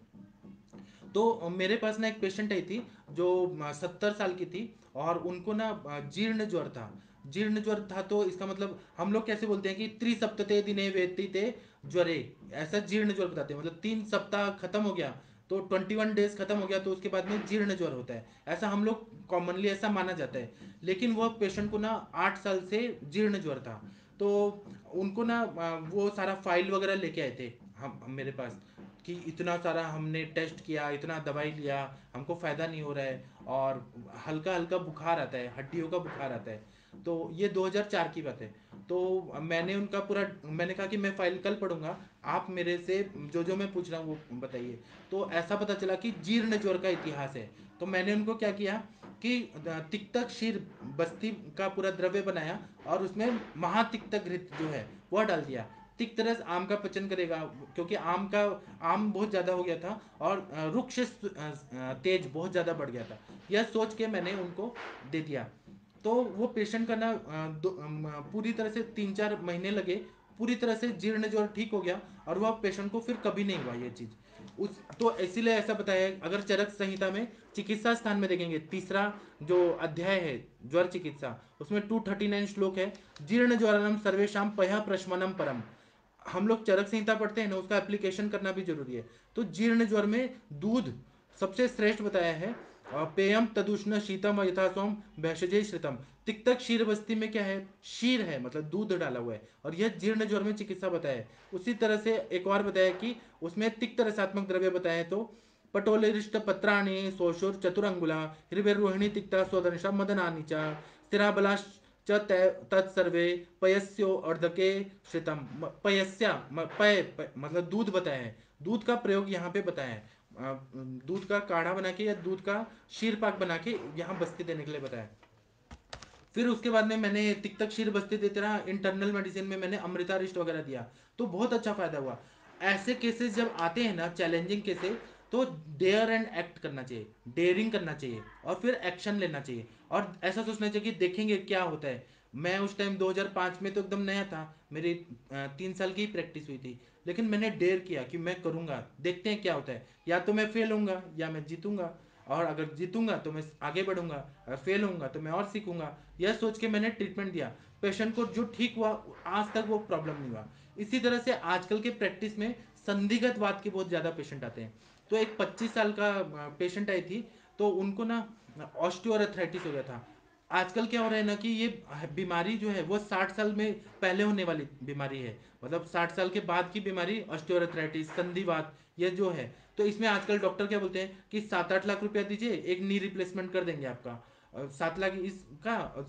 तो मेरे पास ना एक पेशेंट आई थी जो 70 साल की थी, और उनको ना जीर्ण ज्वर था। जीर्ण ज्वर था तो इसका मतलब हम लोग कैसे बोलते हैं कि त्रिसप्तते दिने वेत्ति ज्वरे, ऐसा जीर्ण ज्वर बताते हैं, मतलब 3 सप्ताह खत्म हो गया तो 21 डेज खत्म हो गया तो उसके बाद में जीर्ण ज्वर होता है, ऐसा हम लोग कॉमनली ऐसा माना जाता है। लेकिन वह पेशेंट को ना 8 साल से जीर्ण ज्वर था। तो उनको ना वो सारा फाइल वगैरह लेके आए थे हम मेरे पास कि इतना सारा हमने टेस्ट किया, इतना दवाई लिया, हमको फ़ायदा नहीं हो रहा है, और हल्का हल्का बुखार आता है, हड्डियों का बुखार आता है। तो ये 2004 की बात है। तो मैंने उनका पूरा, मैंने कहा कि मैं फाइल कल पढ़ूंगा, आप मेरे से जो जो मैं पूछ रहा हूँ वो बताइए। तो ऐसा पता चला कि जीर्ण ज्वर का इतिहास है। तो मैंने उनको क्या किया कि तिक्तक शीर बस्ती का पूरा द्रव्य बनाया, और उसमें महातिक्तक घृत जो है वह डाल दिया। तिक्त रस आम का पचन करेगा, क्योंकि आम बहुत ज़्यादा हो गया था, और रुक्ष तेज बहुत ज़्यादा बढ़ गया था। यह सोच के मैंने उनको दे दिया। तो वो पेशेंट का ना पूरी तरह से 3-4 महीने लगे, पूरी तरह से जीर्ण ज्वर ठीक हो गया, और वह पेशेंट को फिर कभी नहीं हुआ ये चीज़। उस तो इसीलिए ऐसा बताया है, अगर चरक संहिता में चिकित्सा स्थान में देखेंगे, तीसरा जो अध्याय है ज्वर चिकित्सा, उसमें 239 श्लोक है। जीर्ण ज्वरनम सर्वेशम पया प्रशमनम परम। हम लोग चरक संहिता पढ़ते हैं ना, उसका एप्लीकेशन करना भी जरूरी है। तो जीर्ण ज्वर में दूध सबसे श्रेष्ठ बताया है। पेयम तदुष्ण शीतम यथासोम भैषजे श्रितम। तिक्तक क्षीर बस्ती में क्या है, शीर है, मतलब दूध डाला हुआ है, और यह जीर्ण ज्वर में चिकित्सा बताया है। उसी तरह से एक और बताया कि उसमें तिक्त रसात्मक द्रव्य बताए, तो पटोलिरिष्ट पत्राणि सोशुर चतुरंगुला हिरवेरोहिणी तिक्ता स्वदर्शा मदनानि च स्थिराबला च तत्सर्वे पयस्यो अर्धके श्रितम। पयस्या मतलब दूध बताया है। दूध का प्रयोग यहाँ पे बताया है। दूध का काढ़ा बना के या दूध का शीर पाक बना के यहाँ बस्ती देने के लिए बताया। फिर उसके बाद में मैंने तिक्तक शीर बस्ती देते रहा। इंटरनल मेडिसिन में मैंने अमृतारिष्ट वगैरह दिया, तो बहुत अच्छा फायदा हुआ। ऐसे केसेस जब आते हैं ना, चैलेंजिंग केसेस, तो डेयर एंड एक्ट करना चाहिए, डेयरिंग करना चाहिए, और फिर एक्शन लेना चाहिए, और ऐसा सोचना चाहिए कि देखेंगे क्या होता है। मैं उस टाइम 2005 में तो एकदम नया था, मेरी 3 साल की ही प्रैक्टिस हुई थी, लेकिन मैंने डेयर किया कि मैं करूंगा, देखते हैं क्या होता है। या तो मैं फेल होऊंगा या मैं जीतूंगा, और अगर जीतूंगा तो मैं आगे बढ़ूंगा, अगर फेल होऊंगा तो मैं और सीखूंगा। यह सोच के मैंने ट्रीटमेंट दिया। पेशेंट को जो ठीक हुआ, आज तक वो प्रॉब्लम नहीं हुआ। इसी तरह से आजकल के प्रैक्टिस में संदिग्ध वाद के बहुत ज़्यादा पेशेंट आते हैं। तो एक 25 साल का पेशेंट आई थी, तो उनको ना ऑस्टियोआर्थराइटिस हो गया था। आजकल क्या हो रहा है ना कि ये बीमारी जो है वो 60 साल में पहले होने वाली बीमारी है, मतलब 60 साल के बाद की बीमारी ऑस्टियोआर्थराइटिस संधिवात ये जो है। तो इसमें आजकल डॉक्टर क्या बोलते हैं कि 7-8 लाख रुपया दीजिए, एक नी रिप्लेसमेंट कर देंगे आपका। 7 लाख इसका और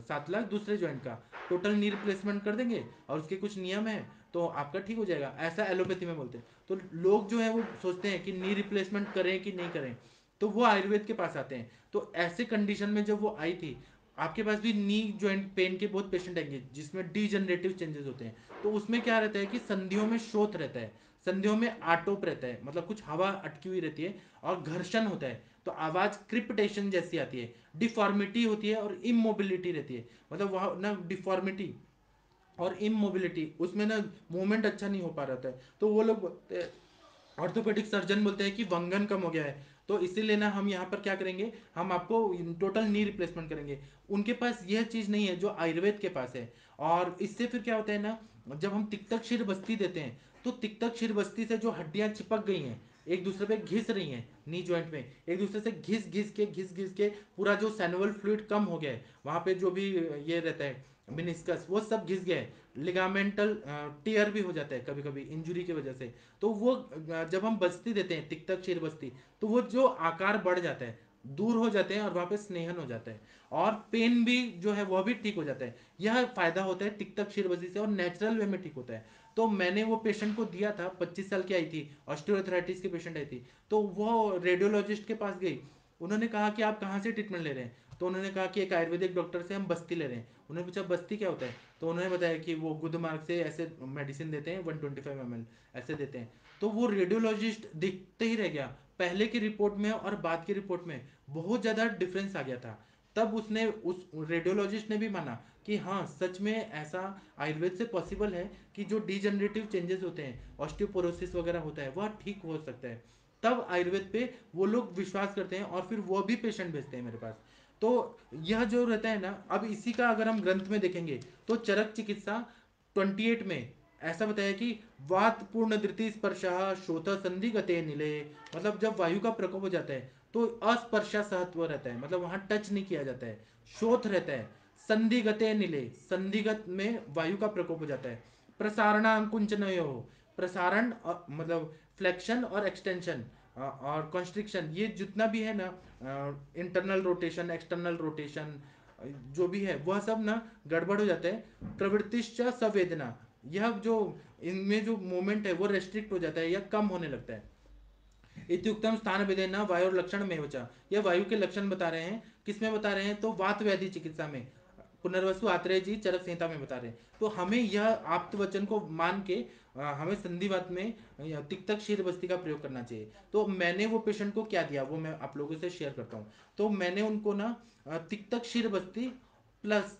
7 लाख दूसरे जॉइंट का, टोटल नी रिप्लेसमेंट कर देंगे, और उसके कुछ नियम है, तो आपका ठीक हो जाएगा, ऐसा एलोपैथी में बोलते हैं। तो लोग जो है वो सोचते हैं कि नी रिप्लेसमेंट करें कि नहीं करें, तो वो आयुर्वेद के पास आते हैं। तो ऐसे कंडीशन में जब वो आई थी, आपके पास भी नी जॉइंट पेन के बहुत पेशेंट आएंगे जिसमें डीजनरेटिव चेंजेस होते हैं। तो उसमें क्या रहता है कि संधियों में शोथ रहता है, संधियों में आटोप रहता है, मतलब कुछ हवा अटकी हुई रहती है, और घर्षण होता है, तो आवाज क्रिपटेशन जैसी आती है, डिफॉर्मिटी होती है, और इमोबिलिटी रहती है। मतलब वहाँ ना डिफॉर्मिटी और इमोबिलिटी, उसमें ना मूवमेंट अच्छा नहीं हो पा रहा था। तो वो लोग ऑर्थोपेडिक सर्जन बोलते हैं कि वंगन कम हो गया है, तो इसीलिए ना हम यहाँ पर क्या करेंगे, हम आपको टोटल नी रिप्लेसमेंट करेंगे। उनके पास यह चीज़ नहीं है जो आयुर्वेद के पास है। और इससे फिर क्या होता है ना, जब हम तिक्तक शिर बस्ती देते हैं, तो तिक्तक शिर बस्ती से जो हड्डियां चिपक गई हैं, एक दूसरे पे घिस रही हैं, नी जॉइंट में एक दूसरे से घिस घिस के पूरा जो सैनुअल फ्लूइड कम हो गया है, वहाँ पे जो भी ये रहता है मिनिस्कस, वो सब घिस गया है। लिगामेंटल टीयर भी हो जाता है कभी कभी इंजुरी की वजह से। तो वो जब हम बस्ती देते हैं तिक्तक क्षीर बस्ती, तो वो जो आकार बढ़ जाता है, दूर हो जाते हैं, और वहाँ पे स्नेहन हो जाता है, और पेन भी जो है वह भी ठीक हो जाता है। यह फायदा होता है तिक्तक क्षीर बस्ती से, और नेचुरल वे में ठीक होता है। तो मैंने वो पेशेंट को दिया था, 25 साल की आई थी, ऑस्टियोआर्थराइटिस की पेशेंट आई थी। तो वो रेडियोलॉजिस्ट के पास गई, उन्होंने कहा कि आप कहाँ से ट्रीटमेंट ले रहे हैं। तो उन्होंने कहा कि एक आयुर्वेदिक डॉक्टर से हम बस्ती ले रहे हैं। उन्होंने पूछा बस्ती क्या होता है, तो उन्होंने बताया कि वो गुदमार्ग से ऐसे मेडिसिन देते हैं 125 ml ऐसे देते हैं। तो वो रेडियोलॉजिस्ट दिखते ही रह गया, पहले की रिपोर्ट में और बाद की रिपोर्ट में बहुत ज़्यादा डिफरेंस आ गया था। तब उसने उस रेडियोलॉजिस्ट ने भी माना कि हाँ सच में ऐसा आयुर्वेद से पॉसिबल है कि जो डीजनरेटिव चेंजेस होते हैं, ऑस्टियोपोरोसिस वगैरह होता है, वह ठीक हो सकता है। तब आयुर्वेद पे वो लोग विश्वास करते हैं, और फिर वो भी पेशेंट भेजते हैं मेरे पास। तो यह जो रहता है ना, अब इसी का अगर हम ग्रंथ में देखेंगे, तो चरक चिकित्सा 28 में ऐसा बताया कि वात पूर्ण धृति स्पर्श शोथ संधि गते नीले। मतलब जब वायु का प्रकोप हो जाता है, तो अस्पर्शा सहत्व रहता है, मतलब वहां टच नहीं किया जाता है, शोथ रहता है। संधिगते नीले, संधिगत में वायु का प्रकोप हो जाता है। प्रसारणा अंकुंचन हो, प्रसारण मतलब फ्लेक्शन और एक्सटेंशन और कॉन्स्ट्रिक्शन, ये जितना भी है ना, इंटरनल रोटेशन, एक्सटर्नल रोटेशन, जो भी है वह सब ना गड़बड़ हो जाता है। प्रवृत्तिश्च संवेदना, यह जो इनमें जो मोमेंट है वो रेस्ट्रिक्ट हो जाता है या कम होने लगता है। इत्युक्तम स्थान भेदेन वायु लक्षण में वचा, यह वायु के लक्षण बता रहे हैं। किसमें बता रहे हैं? तो वात व्याधि चिकित्सा में, पुनर्वसु आत्रेय जी चरक संहिता में बता रहे हैं। तो हमें यह आप्त वचन को मान के हमें संधिवात में तिक्तक शीर बस्ती का प्रयोग करना चाहिए। तो मैंने वो पेशेंट को क्या दिया वो मैं आप लोगों से शेयर करता हूँ। तो मैंने उनको ना तिक्तक शीर बस्ती प्लस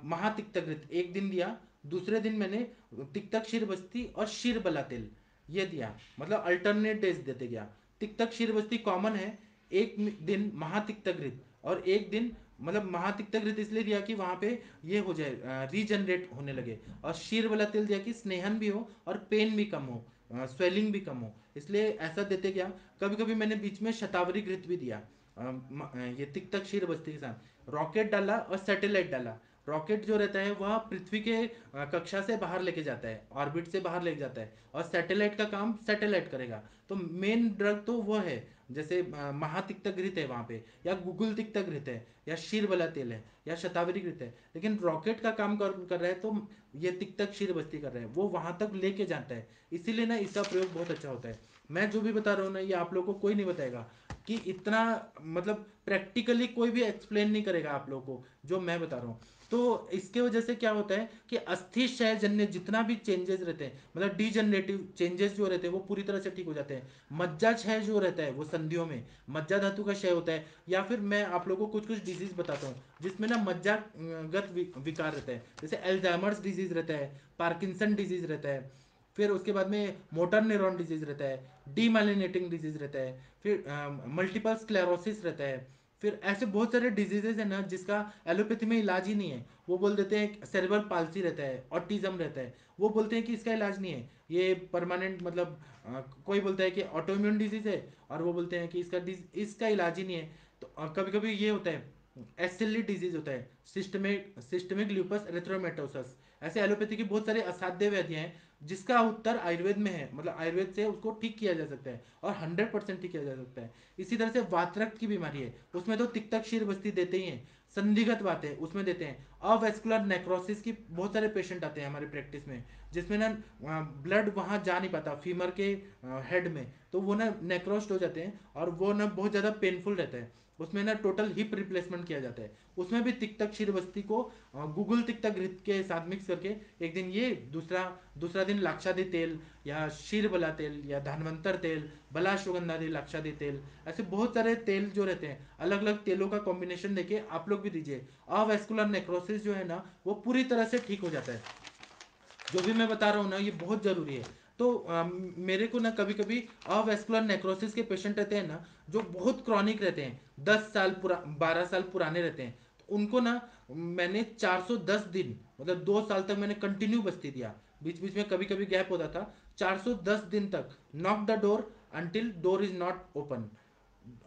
महातिक्तकृत एक दिन दिया। दूसरे दिन मैंने तिक्तक शीर बस्ती और शीर बला तेल ये दिया, मतलब अल्टरनेट डेज देते गया। तिक्तक शीर बस्ती कॉमन है, एक दिन महातिक्तकृत और एक दिन, मतलब महातिक्तकृत इसलिए दिया कि वहां पे ये हो जाए, रीजनरेट होने लगे। और शीर वाला तेल दिया कि स्नेहन भी हो और पेन भी कम हो, स्वेलिंग भी कम हो, इसलिए ऐसा देते गया। कभी कभी मैंने बीच में शतावरी घृत भी दिया ये तिक्तक शीर बस्ती के साथ। रॉकेट डाला और सैटेलाइट डाला। रॉकेट जो रहता है वह पृथ्वी के कक्षा से बाहर लेके जाता है, ऑर्बिट से बाहर लेके जाता है, और सैटेलाइट का काम सैटेलाइट करेगा। तो मेन ड्रग तो वो है, जैसे महातिक्तघृत है वहां पे, या गुगुल तिक्तघृत है, या शीर वाला तेल है, या शतावरी घृत है। लेकिन रॉकेट का काम कर रहा है तो ये तिक्तक शीर बस्ती कर रहे हैं, वो वहां तक लेके जाता है। इसीलिए ना इसका प्रयोग बहुत अच्छा होता है। मैं जो भी बता रहा हूँ ना, ये आप लोगों को कोई नहीं बताएगा कि इतना, मतलब प्रैक्टिकली कोई भी एक्सप्लेन नहीं करेगा आप लोगों को जो मैं बता रहा हूँ। तो इसके वजह से क्या होता है कि अस्थि क्षय जन्य जितना भी चेंजेस रहते हैं, मतलब डीजनरेटिव चेंजेस जो रहते हैं वो पूरी तरह से ठीक हो जाते हैं। मज्जा क्षय जो रहता है वो संधियों में मज्जा धातु का क्षय होता है। या फिर मैं आप लोगों को कुछ कुछ डिजीज बताता हूँ जिसमें ना मज्जागत विकार रहता है, जैसे एल्जाइमर्स डिजीज रहता है, पार्किंसन डिजीज रहता है, फिर उसके बाद में मोटर न्यूरॉन डिजीज रहता है, डीमाइलिनेटिंग डिजीज रहता है, फिर मल्टीपल स्क्लेरोसिस रहता है। फिर ऐसे बहुत सारे डिजीजेज है ना जिसका एलोपैथी में इलाज ही नहीं है। वो बोल देते हैं सेरेब्रल पाल्सी रहता है, ऑटिज्म रहता है, वो बोलते हैं कि इसका इलाज नहीं है, ये परमानेंट, मतलब कोई बोलता है कि ऑटोइम्यून डिजीज है और वो बोलते हैं कि इसका इलाज ही नहीं है। तो कभी कभी ये होता है एसएलई डिजीज होता है, सिस्टमिक सिस्टमिक ल्यूपस एरिथ्रोमेटोसस। ऐसे एलोपैथी की बहुत सारी असाध्य व्याधियां हैं जिसका उत्तर आयुर्वेद में है, मतलब आयुर्वेद से उसको ठीक किया जा सकता है और 100% ठीक किया जा सकता है। इसी तरह से वातरक्त की बीमारी है, उसमें तो तिक्तक शीर बस्ती देते ही हैं। संधिगत बातें उसमें देते हैं। अवेस्कुलर नेक्रोसिस की बहुत सारे पेशेंट आते हैं हमारी प्रैक्टिस में, जिसमें ना ब्लड वहां जा नहीं पाता फीमर के हेड में, तो वो ना नेक्रोस्ट हो जाते हैं और वो ना बहुत ज़्यादा पेनफुल रहता है। उसमें ना टोटल हिप रिप्लेसमेंट किया जाता है। उसमें भी तिक्तक शीर बस्ती को गूगल तिक्तक घृत के साथ मिक्स करके एक दिन ये, दूसरा दूसरा दिन लाक्षादी तेल या शीर बला तेल या धनवंतर तेल, बला सुगंधादि लाक्षादी तेल, ऐसे बहुत सारे तेल जो रहते हैं अलग अलग तेलों का कॉम्बिनेशन देके आप लोग भी दीजिए। अवेस्कुलर नेक्रोसिस जो है ना वो पूरी तरह से ठीक हो जाता है। जो भी मैं बता रहा हूँ ना ये बहुत जरूरी है। तो मेरे को ना कभी कभी अवेस्कुलर नेक्रोसिस के पेशेंट रहते हैं ना जो बहुत क्रॉनिक रहते हैं, 10 साल 12 साल पुराने रहते हैं, तो उनको ना मैंने 410 दिन, मतलब 2 साल तक मैंने कंटिन्यू बस्ती दिया। बीच बीच में कभी कभी गैप होता था। 410 दिन तक knock the door until door is not open,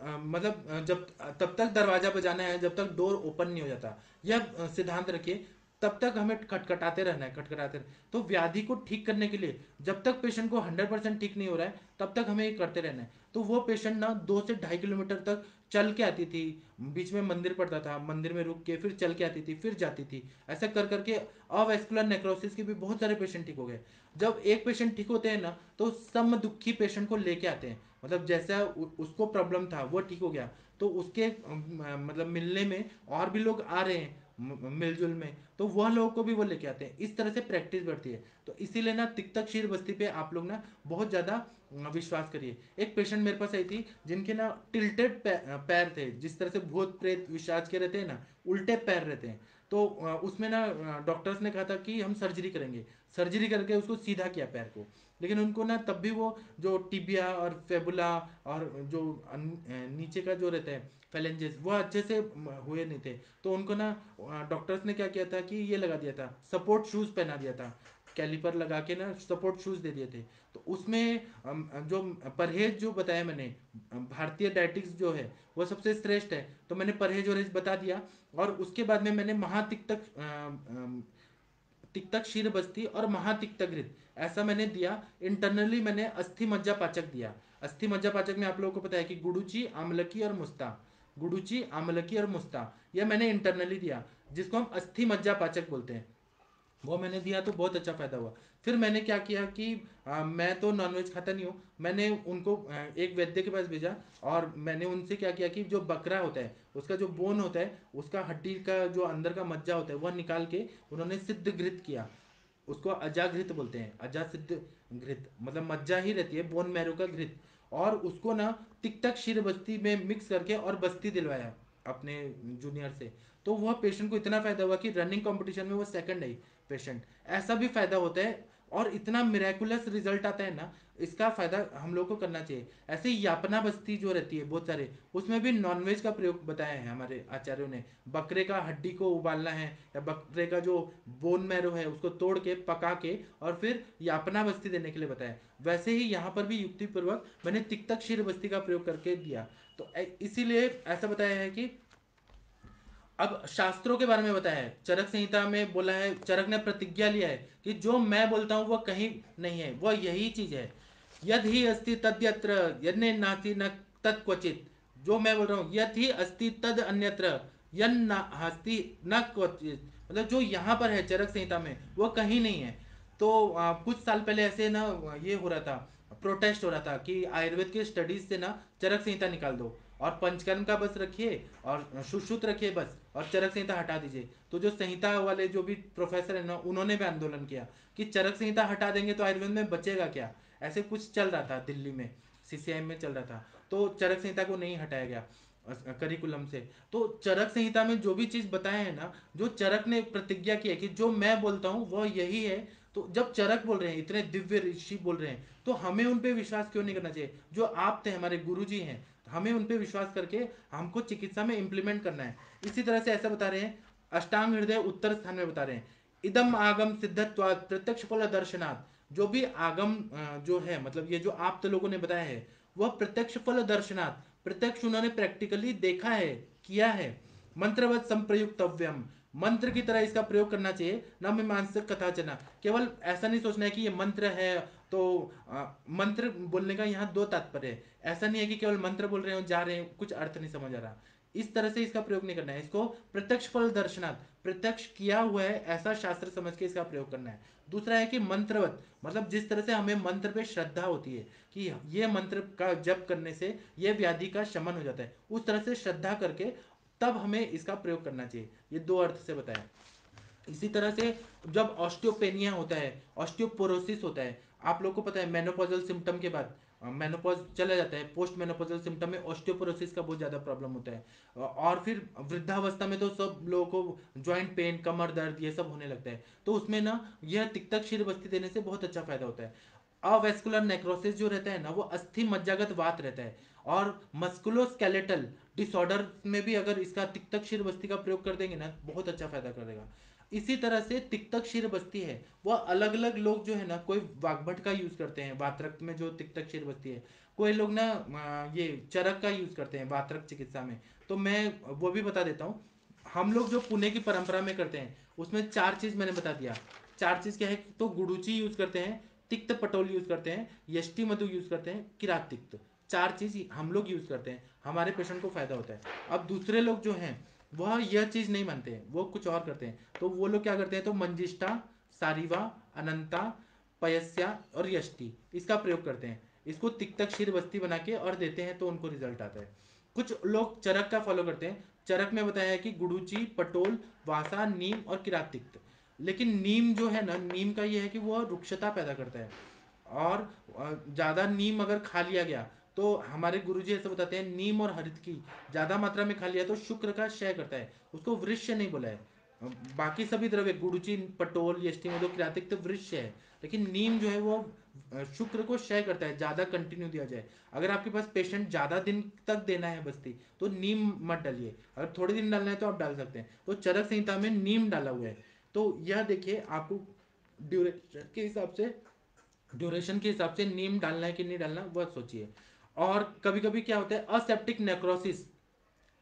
मतलब जब तब तक दरवाजा बजाना है जब तक डोर ओपन नहीं हो जाता। यह सिद्धांत रखिए, तब तक हमें खटखटाते रहना है, तो व्याधि को ठीक करने के लिए जब तक पेशेंट को 100% ठीक नहीं हो रहा है तब तक हमें ये करते रहना है। तो वो पेशेंट ना 2 से 2.5 किलोमीटर तक चल के आती थी, बीच में मंदिर पड़ता था, मंदिर में रुक के फिर चल के आती थी फिर जाती थी। ऐसा कर करके अवेस्कुलर नेक्रोसिस के भी बहुत सारे पेशेंट ठीक हो गए। जब एक पेशेंट ठीक होते हैं ना तो सम दुखी पेशेंट को लेके आते हैं, मतलब जैसा उसको प्रॉब्लम था वो ठीक हो गया तो उसके मतलब मिलने में और भी लोग आ रहे हैं मिलजुल में, तो वह लोगों को भी वो लेके आते हैं। इस तरह से प्रैक्टिस बढ़ती है। तो इसीलिए ना तिक्तक शीर बस्ती पे आप लोग ना बहुत ज़्यादा विश्वास करिए। एक पेशेंट मेरे पास आई थी जिनके ना टिल्टेड पैर थे, जिस तरह से भूत प्रेत विशाच के रहते हैं ना, उल्टे पैर रहते हैं। तो उसमें ना डॉक्टर्स ने कहा था कि हम सर्जरी करेंगे, सर्जरी करके उसको सीधा किया पैर को। लेकिन उनको ना तब भी वो जो टिबिया और फेबुला और जो नीचे का जो रहता है फेलेंजेस वो अच्छे से हुए नहीं थे। तो उनको ना डॉक्टर्स ने क्या किया था कि ये लगा दिया था, सपोर्ट शूज पहना दिया था, कैलिपर लगा के ना सपोर्ट शूज दे दिए थे। तो उसमें जो परहेज जो बताया मैंने, भारतीय डायटिक्स जो है वो सबसे श्रेष्ठ है, तो मैंने परहेज वरहेज बता दिया। और उसके बाद में मैंने महातिक्तक तिक्तक क्षीर बस्ती और महातिक्तक घृत, ऐसा मैंने दिया। इंटरनली मैंने अस्थि मज्जा पाचक दिया। अस्थि मज्जा पाचक में आप लोगों को पता है कि गुडुचि, आमलकी और मुस्ता, गुडुचि, आमलकी और मुस्ता, यह मैंने इंटरनली दिया, जिसको हम अस्थि मज्जा पाचक बोलते हैं। वो मैंने दिया तो बहुत अच्छा फायदा हुआ। फिर मैंने क्या किया कि मैं तो नॉनवेज खाता नहीं हूँ, मैंने उनको एक वैद्य के पास भेजा, और मैंने उनसे क्या किया कि जो बकरा होता है उसका जो बोन होता है, उसका हड्डी का जो अंदर का मज्जा होता है वह निकाल के उन्होंने सिद्ध घृत किया। उसको अजाघृत बोलते हैं, अजा सिद्ध घृत, मतलब मज्जा ही रहती है, बोन मैरो का घृत। और उसको ना तिक्तक क्षीर बस्ती में मिक्स करके और बस्ती दिलवाया अपने जूनियर से। तो वह पेशेंट को इतना फायदा हुआ कि रनिंग कंपटीशन में वो सेकंड आई पेशेंट। ऐसा भी फायदा होता है, और इतना मिराकुलस रिजल्ट आता है ना, इसका फायदा हम लोग को करना चाहिए। ऐसे ही यापना बस्ती जो रहती है बहुत सारे, उसमें भी नॉनवेज का प्रयोग बताया है हमारे आचार्यों ने। बकरे का हड्डी को उबालना है, या बकरे का जो बोन मैरो है उसको तोड़ के पका के और फिर यापना बस्ती देने के लिए बताया। वैसे ही यहाँ पर भी युक्तिपूर्वक मैंने तिक्तक क्षीर बस्ती का प्रयोग करके दिया। तो इसीलिए ऐसा बताया है कि अब शास्त्रों के बारे में बताया है, चरक संहिता में बोला है, चरक ने प्रतिज्ञा लिया है कि जो मैं बोलता हूं वह कहीं नहीं है, वह यही चीज है। यद ही अस्ति तद्यत्र, यन्ने नास्ति न तत्क्वचित। जो मैं बोल रहा हूँ, यद ही अस्ति तद अन्यत्र, यन हस्ति न क्वचित, मतलब जो यहाँ पर है चरक संहिता में वो कहीं नहीं है। तो कुछ साल पहले ऐसे ना ये हो रहा था, प्रोटेस्ट हो रहा था कि आयुर्वेद के स्टडीज से ना चरक संहिता निकाल दो, और पंचकर्म का बस रखिए और सुश्रुत रखिए बस, और चरक संहिता हटा दीजिए। तो जो संहिता वाले जो भी प्रोफेसर है ना, उन्होंने भी आंदोलन किया कि चरक संहिता हटा देंगे तो आयुर्वेद में बचेगा क्या। ऐसे कुछ चल रहा था दिल्ली में, सीसीआई में चल रहा था। तो चरक संहिता को नहीं हटाया गया करिकुलम से। तो चरक संहिता में जो भी चीज बताया है ना, जो चरक ने प्रतिज्ञा की है कि जो मैं बोलता हूँ वह यही है, तो जब चरक बोल रहे हैं, इतने दिव्य ऋषि बोल रहे हैं, तो हमें उन पे विश्वास क्यों नहीं करना चाहिए। जो आप थे, हमारे गुरु जी हैं, हमें उन पे विश्वास करके हमको चिकित्सा में इंप्लीमेंट करना है। इसी तरह से ऐसा बता रहे हैं, अष्टांग हृदय उत्तर स्थान में बता रहे हैं, इदम आगम सिद्धत्वाद प्रत्यक्ष फल दर्शनाथ। जो भी आगम जो है, मतलब ये जो आप तो लोगों ने बताया है, वह प्रत्यक्ष फल दर्शनाथ, प्रत्यक्ष उन्होंने प्रैक्टिकली देखा है, किया है। मंत्रवत संप्रयुक्तव्यम, मंत्र की तरह इसका प्रयोग करना चाहिए, न मीमांसक कथाचना। केवल ऐसा नहीं सोचना है कि ये मंत्र है, तो मंत्र बोलने का यहाँ दो तात्पर्य है। ऐसा नहीं है कि केवल मंत्र बोल रहे हो जा रहे हैं, कुछ अर्थ नहीं समझ आ रहा, इस तरह से इसका प्रयोग नहीं करना है। इसको प्रत्यक्ष फल दर्शनाथ, प्रत्यक्ष किया हुआ है ऐसा शास्त्र समझ के इसका प्रयोग करना है। दूसरा है कि मंत्रवत, मतलब जिस तरह से हमें मंत्र पे श्रद्धा होती है कि ये मंत्र का जप करने से ये व्याधि का शमन हो जाता है, उस तरह से श्रद्धा करके तब हमें इसका प्रयोग करना चाहिए। ये दो अर्थ से बताया। इसी तरह से जब ऑस्टियोपेनिया होता है, ऑस्टियोपोरोसिस होता है, आप लोग को पता है मेनोपॉजल सिम्टम के बाद मेनोपॉज चला जाता है, पोस्ट मेनोपॉजल सिम्टम में ऑस्टियोपोरोसिस का बहुत ज़्यादा प्रॉब्लम होता है। और फिर वृद्धावस्था में तो सब लोगों को जॉइंट पेन, कमर दर्द, ये सब होने लगता है। तो उसमें ना यह तिक्तक क्षीर बस्ती देने से बहुत अच्छा फायदा होता है। अवेस्कुलर नेक्रोसिस जो रहता है ना, वो अस्थि मज्जागत वात रहता है। और मस्कुलोस्केलेटल डिसऑर्डर में भी अगर इसका तिक्तक क्षीर बस्ती का प्रयोग कर देंगे ना, बहुत अच्छा फायदा कर देगा। इसी तरह से तिक्तक क्षीर बस्ती है, वह अलग अलग लोग जो है ना, कोई वाग्भट का यूज करते हैं वातरक्त में जो तिक्तक क्षीर बस्ती है, कोई लोग ना ये चरक का यूज करते हैं वातरक्त चिकित्सा में। तो मैं वो भी बता देता हूँ। हम लोग जो पुणे की परंपरा में करते हैं, उसमें चार चीज मैंने बता दिया। चार चीज क्या है, तो गुडुची यूज करते हैं, तिक्त पटोल यूज करते हैं, यष्टि मधु यूज करते हैं, किरात तिक्त, चार चीज हम लोग यूज करते हैं, हमारे पेशेंट को फायदा होता है। अब दूसरे लोग जो हैं वह यह चीज नहीं मानते हैं, वो कुछ और करते हैं। तो वो लोग क्या करते हैं, तो मंजिष्ठा, सारिवा, अनंता, पयस्या और यष्टि, इसका प्रयोग करते हैं। इसको तिक्तक क्षीर बस्ती बना के और देते हैं, तो उनको रिजल्ट आता है। कुछ लोग चरक का फॉलो करते हैं। चरक में बताया है कि गुडुची, पटोल, वासा, नीम और किरात तिक्त। लेकिन नीम जो है ना, नीम का ये है कि वह रुक्षता पैदा करता है, और ज़्यादा नीम अगर खा लिया गया, तो हमारे गुरुजी ऐसे बताते हैं, नीम और हरित की ज़्यादा मात्रा में खा लिया तो शुक्र का क्षय करता है। उसको वृक्ष नहीं बोला है। बाकी सभी द्रव्य गुरुची, पटोल, यष्टि मधु, किरातिक तो वृक्ष है, लेकिन नीम जो है वो शुक्र को क्षय करता है, ज़्यादा कंटिन्यू दिया जाए। अगर आपके पास पेशेंट ज़्यादा दिन तक देना है बस्ती, तो नीम मत डालिए। अगर थोड़े दिन डालना है तो आप डाल सकते हैं। तो चरक संहिता में नीम डाला हुआ है। तो यह देखिए आपको ड्यूरेशन के हिसाब से, ड्यूरेशन के हिसाब से नीम डालना है कि नहीं डालना वह सोचिए। और कभी कभी क्या होता है, असेप्टिक नेक्रोसिस,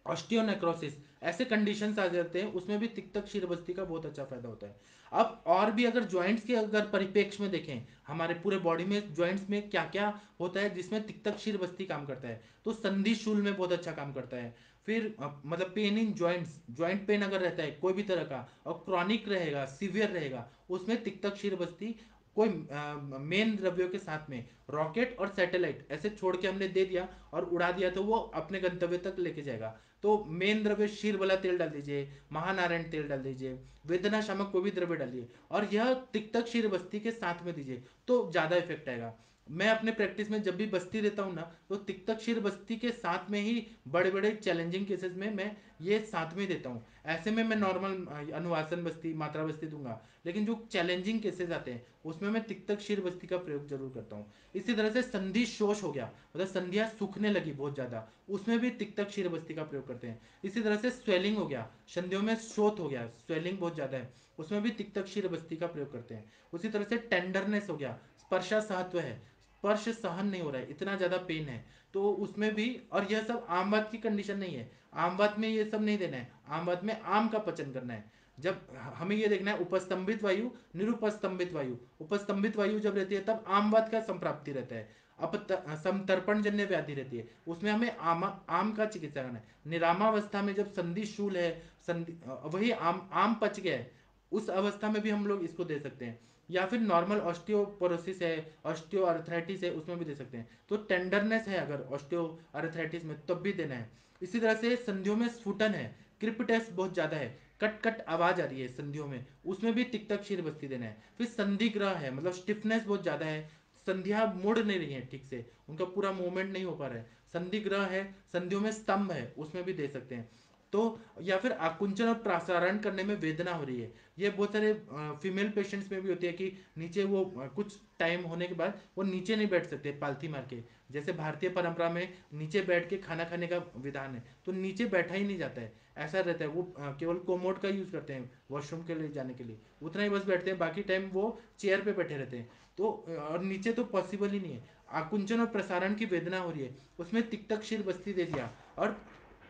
ऑस्टियोनेक्रोसिस, ऐसे कंडीशंस आ जाते हैं, उसमें भी तिक्तक शीरबस्ती का बहुत अच्छा फायदा होता है। अब और भी अगर जॉइंट्स के अगर परिप्रेक्ष्य में देखें, हमारे पूरे बॉडी में जॉइंट्स में क्या क्या होता है जिसमें तिक्तक शीरबस्ती काम करता है, तो संधि शूल में बहुत अच्छा काम करता है। फिर मतलब pain in joints, joint pain अगर रहता है कोई भी तरह का और क्रॉनिक रहेगा, सीवियर रहेगा, उसमें तिक्तक शीरबस्ती कोई मेन द्रव्यों के साथ में रॉकेट और सैटेलाइट ऐसे छोड़ के हमने दे दिया और उड़ा दिया तो वो अपने गंतव्य तक लेके जाएगा। तो मेन द्रव्य शीर वाला तेल डाल दीजिए, महानारायण तेल डाल दीजिए, वेदना शामक कोई भी द्रव्य डालिए और यह तिक्तक शीर बस्ती के साथ में दीजिए तो ज़्यादा इफेक्ट आएगा। मैं अपने प्रैक्टिस में जब भी बस्ती देता हूँ ना, तो तिक्तक शीर बस्ती के साथ में ही बड़े बड़े चैलेंजिंग केसेस में मैं ये साथ में देता हूँ। ऐसे में मैं नॉर्मल अनुवासन बस्ती, मात्रा बस्ती दूंगा, लेकिन जो चैलेंजिंग केसेस आते हैं उसमें मैं तिक्तक शीर बस्ती का प्रयोग जरूर करता हूँ। इसी तरह से संधि शोष हो गया, मतलब संधियाँ सूखने लगी बहुत ज़्यादा, उसमें भी तिक्तक क्षीरबस्ती का प्रयोग करते हैं। इसी तरह से स्वेलिंग हो गया, संधियों में शोथ हो गया, स्वेलिंग बहुत ज़्यादा है, उसमें भी तिक्तक क्षीरबस्ती का प्रयोग करते हैं। उसी तरह से टेंडरनेस हो गया, स्पर्शा सहत्व है, स्पर्श सहन नहीं हो रहा है, इतना ज़्यादा पेन है, तो उसमें भी। और यह सब आम बात की कंडीशन नहीं है, आम बात में ये सब नहीं देना है, आम बात में आम का पचन करना है। जब हमें ये देखना है उपस्तंभित वायु, निरुपस्तंभित वायु, उपस्तंभित वायु जब रहती है तब आम बात का संप्राप्ति रहता है, अप समतर्पण जन्य व्याधि रहती है, उसमें हमें आम का चिकित्सा करना है। निरामावस्था में जब संधि शूल है, संधि वही आम पच गया है, उस अवस्था में भी हम लोग इसको दे सकते हैं। या फिर नॉर्मल ऑस्टियोपोरोसिस है, ऑस्टियो अर्थराइटिस है, उसमें भी दे सकते हैं। तो टेंडरनेस है अगर ऑस्टियो अर्थराइटिस में तब भी देना है। इसी तरह से संधियों में स्फुटन है, क्रिपटेस बहुत ज़्यादा है, कट कट आवाज आ रही है संधियों में, उसमें भी तिक्तक क्षीर बस्ती देना है। फिर संधि ग्रह है, मतलब स्टिफनेस बहुत ज़्यादा है, संधियां मुड़ नहीं रही हैं ठीक से, उनका पूरा मूवमेंट नहीं हो पा रहा है, संधि ग्रह है, संधियों में स्तंभ है, उसमें भी दे सकते हैं। तो या फिर आकुंचन और प्रसारण करने में वेदना हो रही है, ये बहुत सारे फीमेल पेशेंट्स में भी होती है कि नीचे वो कुछ टाइम होने के बाद वो नीचे नहीं बैठ सकते पालथी मार के, जैसे भारतीय परंपरा में नीचे बैठ के खाना खाने का विधान है, तो नीचे बैठा ही नहीं जाता है, ऐसा रहता है। वो केवल कोमोड का यूज करते हैं वॉशरूम के लिए जाने के लिए, उतना ही बस बैठते हैं, बाकी टाइम वो चेयर पे बैठे रहते हैं। तो और नीचे तो पॉसिबल ही नहीं है। आकुंचन और प्रसारण की वेदना हो रही है, उसमें तिक्तक शीर बस्ती दे दिया। और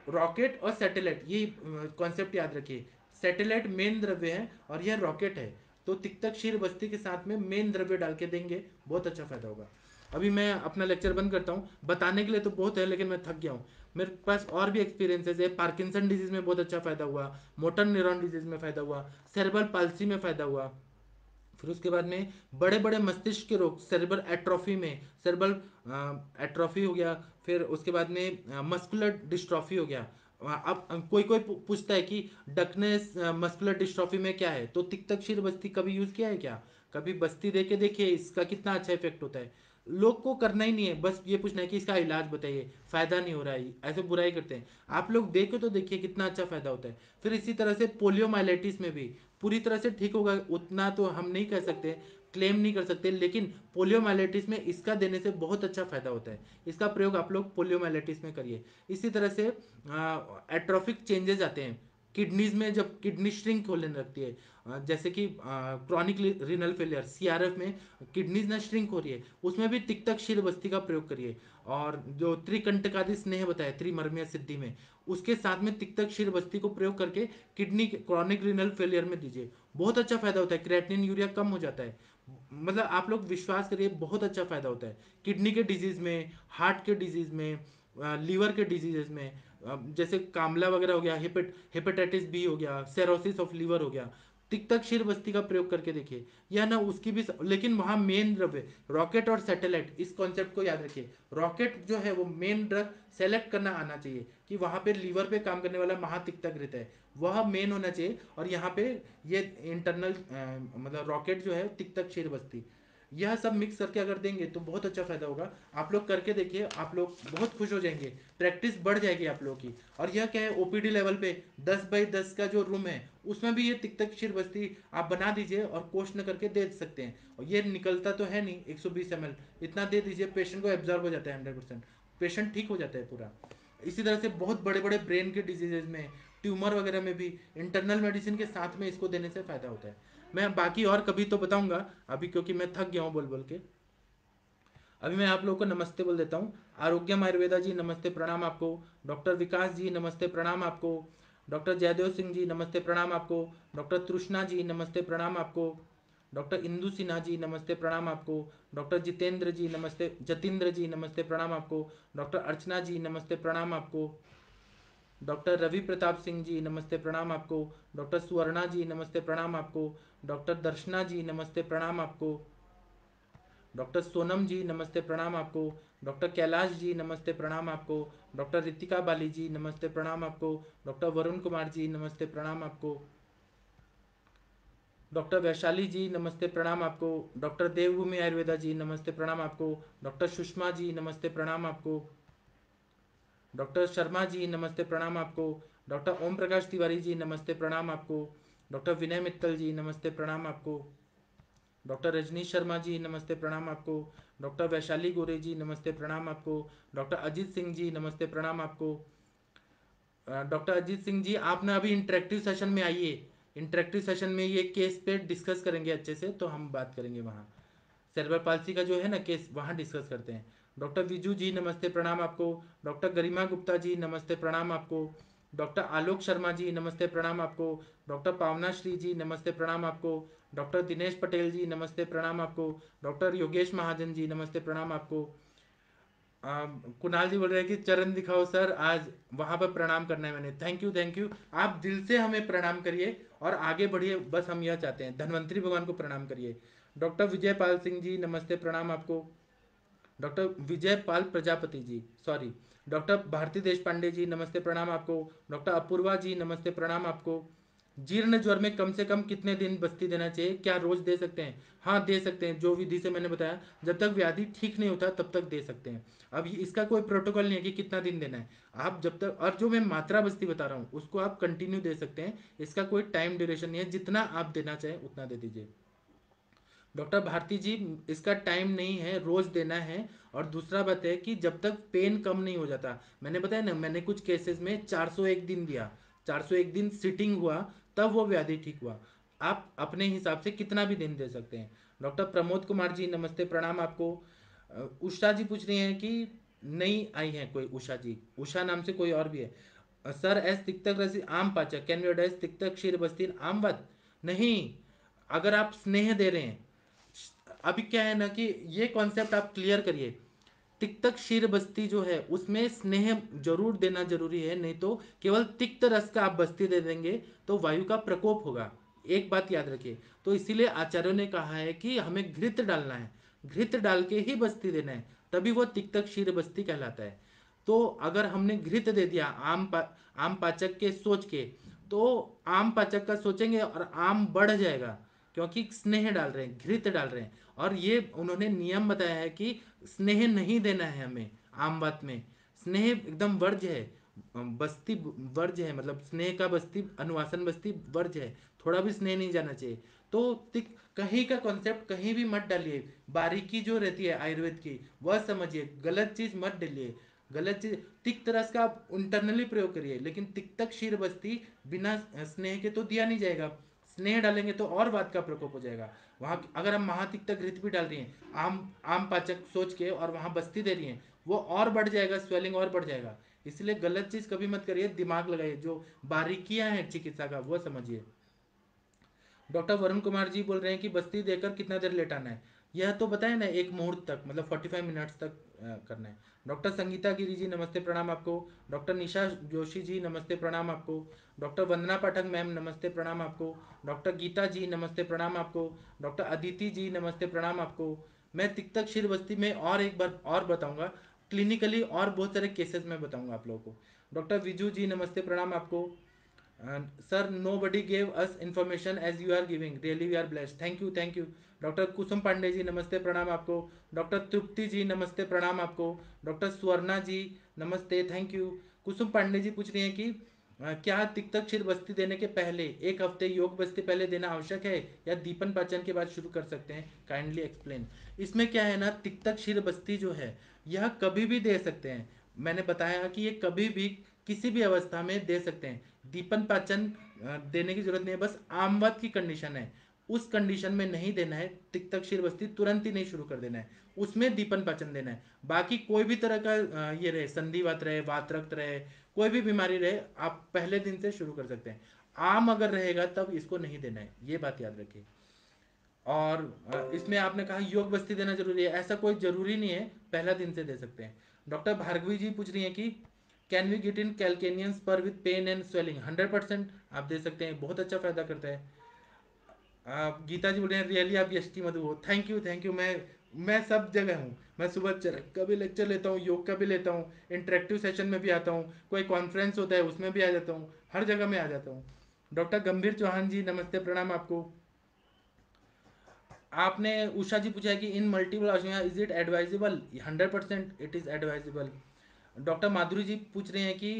रॉकेट और सैटेलाइट, ये कॉन्सेप्ट याद रखिए, सैटेलाइट मेन द्रव्य है और यह रॉकेट है, तो तिक्तक शीर बस्ती के साथ में मेन द्रव्य डाल के देंगे, बहुत अच्छा फायदा होगा। अभी मैं अपना लेक्चर बंद करता हूँ, बताने के लिए तो बहुत है लेकिन मैं थक गया हूँ। मेरे पास और भी एक्सपीरियंसेस है, पार्किंसन डिजीज में बहुत अच्छा फायदा हुआ, मोटर न्यूरॉन डिजीज में फायदा हुआ, सेरेब्रल पाल्सी में फायदा हुआ, फिर उसके बाद में बड़े बड़े मस्तिष्क के रोग, सेरेब्रल एट्रोफी में, सेरेब्रल एट्रोफी हो गया, फिर उसके बाद में मस्कुलर डिस्ट्रॉफी हो गया। अब कोई कोई पूछता है कि डकनेस मस्कुलर डिस्ट्रॉफी में क्या है, तो तिक्तक शीर बस्ती कभी यूज किया है क्या? कभी बस्ती दे के देखिए इसका कितना अच्छा इफेक्ट होता है। लोग को करना ही नहीं है, बस ये पूछना है कि इसका इलाज बताइए, फायदा नहीं हो रहा है, ऐसे बुराई करते हैं। आप लोग देखो तो देखिए कितना अच्छा फायदा होता है। फिर इसी तरह से पोलियोमाइलिटिस में भी पूरी तरह से ठीक होगा उतना तो हम नहीं कह सकते, क्लेम नहीं कर सकते, लेकिन पोलियोमाइलिटिस में इसका देने से बहुत अच्छा फायदा होता है। इसका प्रयोग आप लोग पोलियोमाइलिटिस में करिए। इसी तरह से एट्रोफिक चेंजेस आते हैं किडनीज में, जब किडनी श्रिंक होने लगती है, जैसे कि क्रॉनिक रीनल फेलियर सीआरएफ में किडनीज ना श्रिंक हो रही है, उसमें भी तिक्तक क्षीर बस्ती का प्रयोग करिए। और जो त्रिकंटकादि स्नेह बताया त्रिमर्मीय सिद्धि में, उसके साथ में तिक्तक क्षीर बस्ती को प्रयोग करके किडनी क्रॉनिक रीनल फेलियर में दीजिए, बहुत अच्छा फायदा होता है, क्रिएटिनिन यूरिया कम हो जाता है। मतलब आप लोग विश्वास करिए बहुत अच्छा फायदा होता है किडनी के डिजीज में, हार्ट के डिजीज में, लीवर के डिजीजेस में, जैसे कामला वगैरह हो गया, हेपेटाइटिस बी हो गया, सेरोसिस ऑफ लीवर हो गया, तिक्तक क्षीर बस्ती का प्रयोग करके देखिए। या ना उसकी भी, लेकिन वहाँ मेन द्रव्य रॉकेट और सैटेलाइट, इस कॉन्सेप्ट को याद रखिए। रॉकेट जो है वो मेन ड्रग सेलेक्ट करना आना चाहिए कि वहाँ पे लीवर पे काम करने वाला महातिक्तक रहता है, वह मेन होना चाहिए। और यहाँ पे ये इंटरनल मतलब रॉकेट जो है तिक्तक क्षीर बस्ती, यह सब मिक्स करके अगर देंगे तो बहुत अच्छा फायदा होगा। आप लोग करके देखिए, आप लोग बहुत खुश हो जाएंगे, प्रैक्टिस बढ़ जाएगी आप लोगों की। और यह क्या है, ओपीडी लेवल पे 10x10 का जो रूम है उसमें भी ये तिक्तक क्षीर बस्ती आप बना दीजिए और क्वेश्चन करके दे सकते हैं। और ये निकलता तो है नहीं 120 ml, इतना दे दीजिए, पेशेंट को एब्जॉर्ब हो जाता है 100%, पेशेंट ठीक हो जाता है पूरा। इसी तरह से बहुत बड़े बड़े ब्रेन के डिजीजेज में, ट्यूमर वगैरह में भी इंटरनल मेडिसिन के साथ में इसको देने से फायदा होता है। मैं बाकी और कभी तो बताऊंगा अभी, क्योंकि मैं थक गया हूँ बोल बोल के। अभी मैं आप लोगों को नमस्ते बोल देता हूँ। आरोग्यम आयुर्वेदा जी नमस्ते प्रणाम आपको। डॉक्टर विकास जी नमस्ते प्रणाम आपको। डॉक्टर जयदेव सिंह जी नमस्ते प्रणाम आपको। डॉक्टर तृष्णा जी नमस्ते प्रणाम आपको। डॉक्टर इंदु सिन्हा जी नमस्ते प्रणाम आपको। डॉक्टर जितेंद्र जी नमस्ते, जतिंद्र जी नमस्ते प्रणाम आपको। डॉक्टर अर्चना जी नमस्ते प्रणाम आपको। डॉक्टर रवि प्रताप सिंह जी नमस्ते प्रणाम आपको। डॉक्टर सुवर्णा जी नमस्ते प्रणाम आपको। डॉक्टर दर्शना जी नमस्ते प्रणाम आपको। डॉक्टर सोनम जी नमस्ते प्रणाम आपको। डॉक्टर कैलाश जी नमस्ते प्रणाम आपको। डॉक्टर रितिका बाली जी नमस्ते प्रणाम आपको। डॉक्टर वरुण कुमार जी नमस्ते प्रणाम आपको। डॉक्टर वैशाली जी नमस्ते प्रणाम आपको। डॉक्टर देवभूमि आयुर्वेदा जी नमस्ते प्रणाम आपको। डॉक्टर सुषमा जी नमस्ते प्रणाम आपको। डॉक्टर शर्मा जी नमस्ते प्रणाम आपको। डॉक्टर ओम प्रकाश तिवारी जी नमस्ते प्रणाम आपको। डॉक्टर विनय मित्तल जी नमस्ते प्रणाम आपको। डॉक्टर रजनीश शर्मा जी नमस्ते प्रणाम आपको। डॉक्टर वैशाली गोरे जी नमस्ते प्रणाम आपको। डॉक्टर अजीत सिंह जी नमस्ते प्रणाम आपको। डॉक्टर अजीत सिंह जी, आप ना अभी इंटरेक्टिव सेशन में आइए। इंटरेक्टिव सेशन में ये केस पे डिस्कस करेंगे अच्छे से, तो हम बात करेंगे वहाँ। सेरेब्रल पाल्सी का जो है ना केस, वहाँ डिस्कस करते हैं। डॉक्टर विजू जी नमस्ते प्रणाम आपको। डॉक्टर गरिमा गुप्ता जी नमस्ते प्रणाम आपको। डॉक्टर आलोक शर्मा जी नमस्ते प्रणाम आपको। डॉक्टर पावना श्री जी नमस्ते प्रणाम आपको। डॉक्टर दिनेश पटेल जी नमस्ते प्रणाम आपको। डॉक्टर योगेश महाजन जी नमस्ते प्रणाम आपको। कुणाल जी बोल रहे हैं कि चरण दिखाओ सर, आज वहां पर प्रणाम करना है मैंने। Thank you, thank you. आप दिल से हमें प्रणाम करिए और आगे बढ़िए, बस हम यह चाहते हैं। धन्वंतरी भगवान को प्रणाम करिए। डॉक्टर विजय पाल सिंह जी नमस्ते प्रणाम आपको। Doctor Vijay Pal Prajapati ji, sorry. Doctor Bharti देश पांडे जी नमस्ते प्रणाम आपको। डॉक्टर अपूर्वा जी नमस्ते प्रणाम आपको। जीर्ण ज्वर में कम से कम कितने दिन बस्ती देना चाहिए, क्या रोज दे सकते हैं? हाँ, दे सकते हैं, जो विधि से मैंने बताया। जब तक व्याधि ठीक नहीं होता तब तक दे सकते हैं। अब इसका कोई प्रोटोकॉल नहीं है कि कितना दिन देना है। आप जब तक, और जो मैं मात्रा बस्ती बता रहा हूँ उसको आप कंटिन्यू दे सकते हैं। इसका कोई टाइम ड्यूरेशन नहीं है, जितना आप देना चाहें उतना दे दीजिए। डॉक्टर भारती जी, इसका टाइम नहीं है, रोज देना है। और दूसरा बात है कि जब तक पेन कम नहीं हो जाता, मैंने बताया ना, मैंने कुछ केसेस में 401 दिन दिया। 401 दिन सिटिंग हुआ, तब वो व्याधि ठीक हुआ। आप अपने हिसाब से कितना भी दिन दे सकते हैं। डॉक्टर प्रमोद कुमार जी नमस्ते प्रणाम आपको। उषा जी पूछ रही हैं कि नहीं आई है कोई उषा जी, उषा नाम से कोई और भी है। सर, एस तिक्तक रसी आम पाचक, कैन यू एड्रेस तिक्तक क्षीर बस्तीन आमवत? नहीं। अगर आप स्नेह दे रहे हैं, अभी क्या है ना कि ये कॉन्सेप्ट आप क्लियर करिए। तिक्तक क्षीर बस्ती जो है उसमें स्नेह जरूर देना जरूरी है, नहीं तो केवल तिक्त रस का आप बस्ती दे देंगे तो वायु का प्रकोप होगा। एक बात याद रखिए। तो इसीलिए आचार्यों ने कहा है कि हमें घृत डालना है, घृत डाल के ही बस्ती देना है, तभी वो तिक्तक क्षीर बस्ती कहलाता है। तो अगर हमने घृत दे दिया आम पाचक के सोच के, तो आम पाचक का सोचेंगे और आम बढ़ जाएगा, क्योंकि स्नेह डाल रहे हैं, घृत डाल रहे हैं। और ये उन्होंने नियम बताया है कि स्नेह नहीं देना है हमें। आम बात में स्नेह एकदम वर्ज्य है, बस्ती वर्ज्य है, मतलब स्नेह का बस्ती, अनुवासन बस्ती वर्ज्य है। थोड़ा भी स्नेह नहीं जाना चाहिए। तो कहीं का कॉन्सेप्ट कहीं भी मत डालिए। बारीकी जो रहती है आयुर्वेद की वह समझिए, गलत चीज मत डालिए। गलत चीज, तिक्त रस का आप इंटरनली प्रयोग करिए, लेकिन तिक्तक क्षीर बस्ती बिना स्नेह के तो दिया नहीं जाएगा। स्नेह डालेंगे तो और बात का प्रकोप हो जाएगा। वहां अगर हम महातिक्तक घृत भी डाल रही हैं आम पाचक सोच के, और वहां बस्ती दे रही हैं, वो और बढ़ जाएगा, स्वेलिंग और बढ़ जाएगा। इसलिए गलत चीज कभी मत करिए, दिमाग लगाइए, जो बारीकियां हैं चिकित्सा का वो समझिए। डॉक्टर वरुण कुमार जी बोल रहे हैं कि बस्ती देकर कितना देर लेटाना है। यह तो बताया ना, एक मुहूर्त तक, मतलब 45 मिनट्स तक करना है। डॉक्टर संगीता गिरी जी नमस्ते प्रणाम आपको। डॉक्टर निशा जोशी जी नमस्ते प्रणाम आपको। डॉक्टर वंदना पाठक मैम नमस्ते प्रणाम आपको। डॉक्टर गीता जी नमस्ते प्रणाम आपको। डॉक्टर अदिति जी नमस्ते प्रणाम आपको। मैं तिक्तक क्षीर बस्ती में और एक बार और बताऊंगा, क्लिनिकली और बहुत सारे केसेस में बताऊंगा आप लोगों को। डॉक्टर विजू जी नमस्ते प्रणाम आपको। Sir, nobody gave us information as you are giving, really we are blessed, thank you, thank you। Doctor Kusum Pande ji नमस्ते प्रणाम आपको। डॉक्टर तृप्ति जी नमस्ते प्रणाम आपको। डॉक्टर स्वर्णा जी नमस्ते, थैंक यू। कुसुम पांडे जी पूछ रही हैं कि क्या तिक्तक क्षीर बस्ती देने के पहले एक हफ्ते योग बस्ती पहले देना आवश्यक है, या दीपन पाचन के बाद शुरू कर सकते हैं, काइंडली एक्सप्लेन। इसमें क्या है ना, तिक्तक क्षीर बस्ती जो है यह कभी भी दे सकते हैं। मैंने बताया कि ये कभी भी किसी भी अवस्था में दे सकते हैं। दीपन पाचन देने की जरूरत नहीं है, बस आमवत की कंडीशन है। उस कंडीशन में नहीं देना है, तिक्तक शीर बस्ती तुरंत ही नहीं शुरू कर देना है, उसमें दीपन पाचन देना है। बाकी कोई भी तरह का ये रहे, संधिवात रहे, वातरक्त रहे, कोई भी बीमारी रहे, आप पहले दिन से शुरू कर सकते हैं। आम अगर रहेगा तब इसको नहीं देना है, ये बात याद रखिए। और इसमें आपने कहा योग बस्ती देना जरूरी है, ऐसा कोई जरूरी नहीं है, पहला दिन से दे सकते हैं। डॉक्टर भार्गवी जी पूछ रही हैं कि कैन वी गेट इन कैलकेनियंस पर विद पेन एंड स्वेलिंग? 100% आप दे सकते हैं, बहुत अच्छा फायदा करता है। आप गीता जी बोल रहे हैं रियली आप यष्टि मधु हो, थैंक यू थैंक यू। मैं सब जगह हूँ, मैं सुबह चरक का भी लेक्चर लेता हूँ, योग का भी लेता हूँ, इंटरेक्टिव सेशन में भी आता हूँ, कोई कॉन्फ्रेंस होता है उसमें भी आ जाता हूँ, हर जगह में आ जाता हूँ। डॉक्टर गंभीर चौहान जी नमस्ते प्रणाम आपको। आपने उषा जी पूछा है कि in multiple osmia is it advisable? 100% it is advisable. Doctor Madhuri ji पूछ रहे हैं कि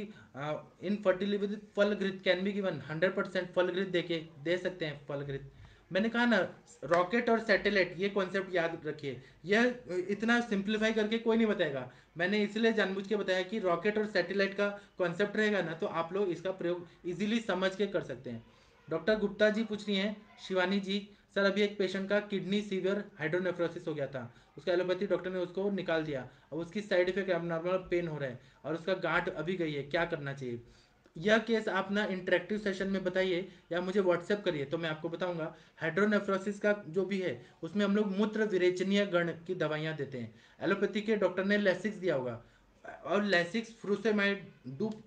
इन फर्टिलिटी विद फल घृत कैन बी गिवन? 100% फल घृत देके दे सकते हैं फल घृत। मैंने कहा ना, रॉकेट और सैटेलाइट ये कॉन्सेप्ट याद रखिए, यह इतना सिंप्लीफाई करके कोई नहीं बताएगा। मैंने इसलिए जानबूझ के बताया कि रॉकेट और सैटेलाइट का कॉन्सेप्ट रहेगा ना, तो आप लोग इसका प्रयोग इजीली समझ के कर सकते हैं। डॉक्टर गुप्ता जी पूछ रही हैं, शिवानी जी, सर अभी एक पेशेंट का किडनी सीवियर हाइड्रोनेफ्रोसिस हो गया था, उसका एलोपैथी डॉक्टर ने उसको निकाल दिया, अब उसकी साइड इफेक्ट एबनॉर्मल पेन हो रहा है और उसका गांठ अभी गई है, क्या करना चाहिए? यह केस आप ना इंटरेक्टिव सेशन में बताइए या मुझे व्हाट्सएप करिए तो मैं आपको बताऊंगा। हाइड्रोनेफ्रोसिस का जो भी है उसमें हम लोग मूत्र विरेचनीय गण की दवाइयाँ देते हैं। एलोपैथी के डॉक्टर ने लेसिक्स दिया होगा, और लेसिक्स फ्रूसेमाइड डूप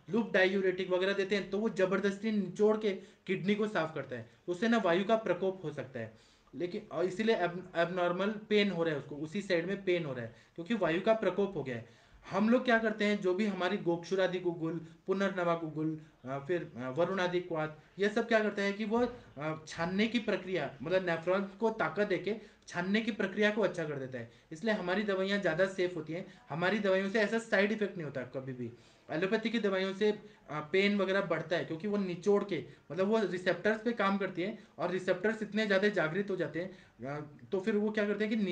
लूप डायूरेटिक वगैरह देते हैं, तो वो जबरदस्ती निचोड़ के किडनी को साफ करता है, उससे ना वायु का प्रकोप हो सकता है। लेकिन और इसीलिए एबनॉर्मल पेन हो रहा है, उसको उसी साइड में पेन हो रहा है क्योंकि वायु का प्रकोप हो गया है। हम लोग क्या करते हैं, जो भी हमारी गोक्षुरादि गुगुल, पुनर्नवा गुगुल, फिर वरुणादि क्वाथ, ये सब क्या करते हैं कि वो छानने की प्रक्रिया, मतलब नेफ्रॉन को ताकत देके छानने की प्रक्रिया को अच्छा कर देता है, इसलिए हमारी दवाइयाँ ज़्यादा सेफ होती हैं। हमारी दवाइयों से ऐसा साइड इफेक्ट नहीं होता कभी भी। एलोपैथी की दवाइयों से पेन वगैरह बढ़ता है क्योंकि वो निचोड़ के, मतलब वो रिसेप्टर्स पे काम करती है, और रिसेप्टर्स इतने ज़्यादा जागृत हो जाते हैं तो फिर वो क्या करते हैं कि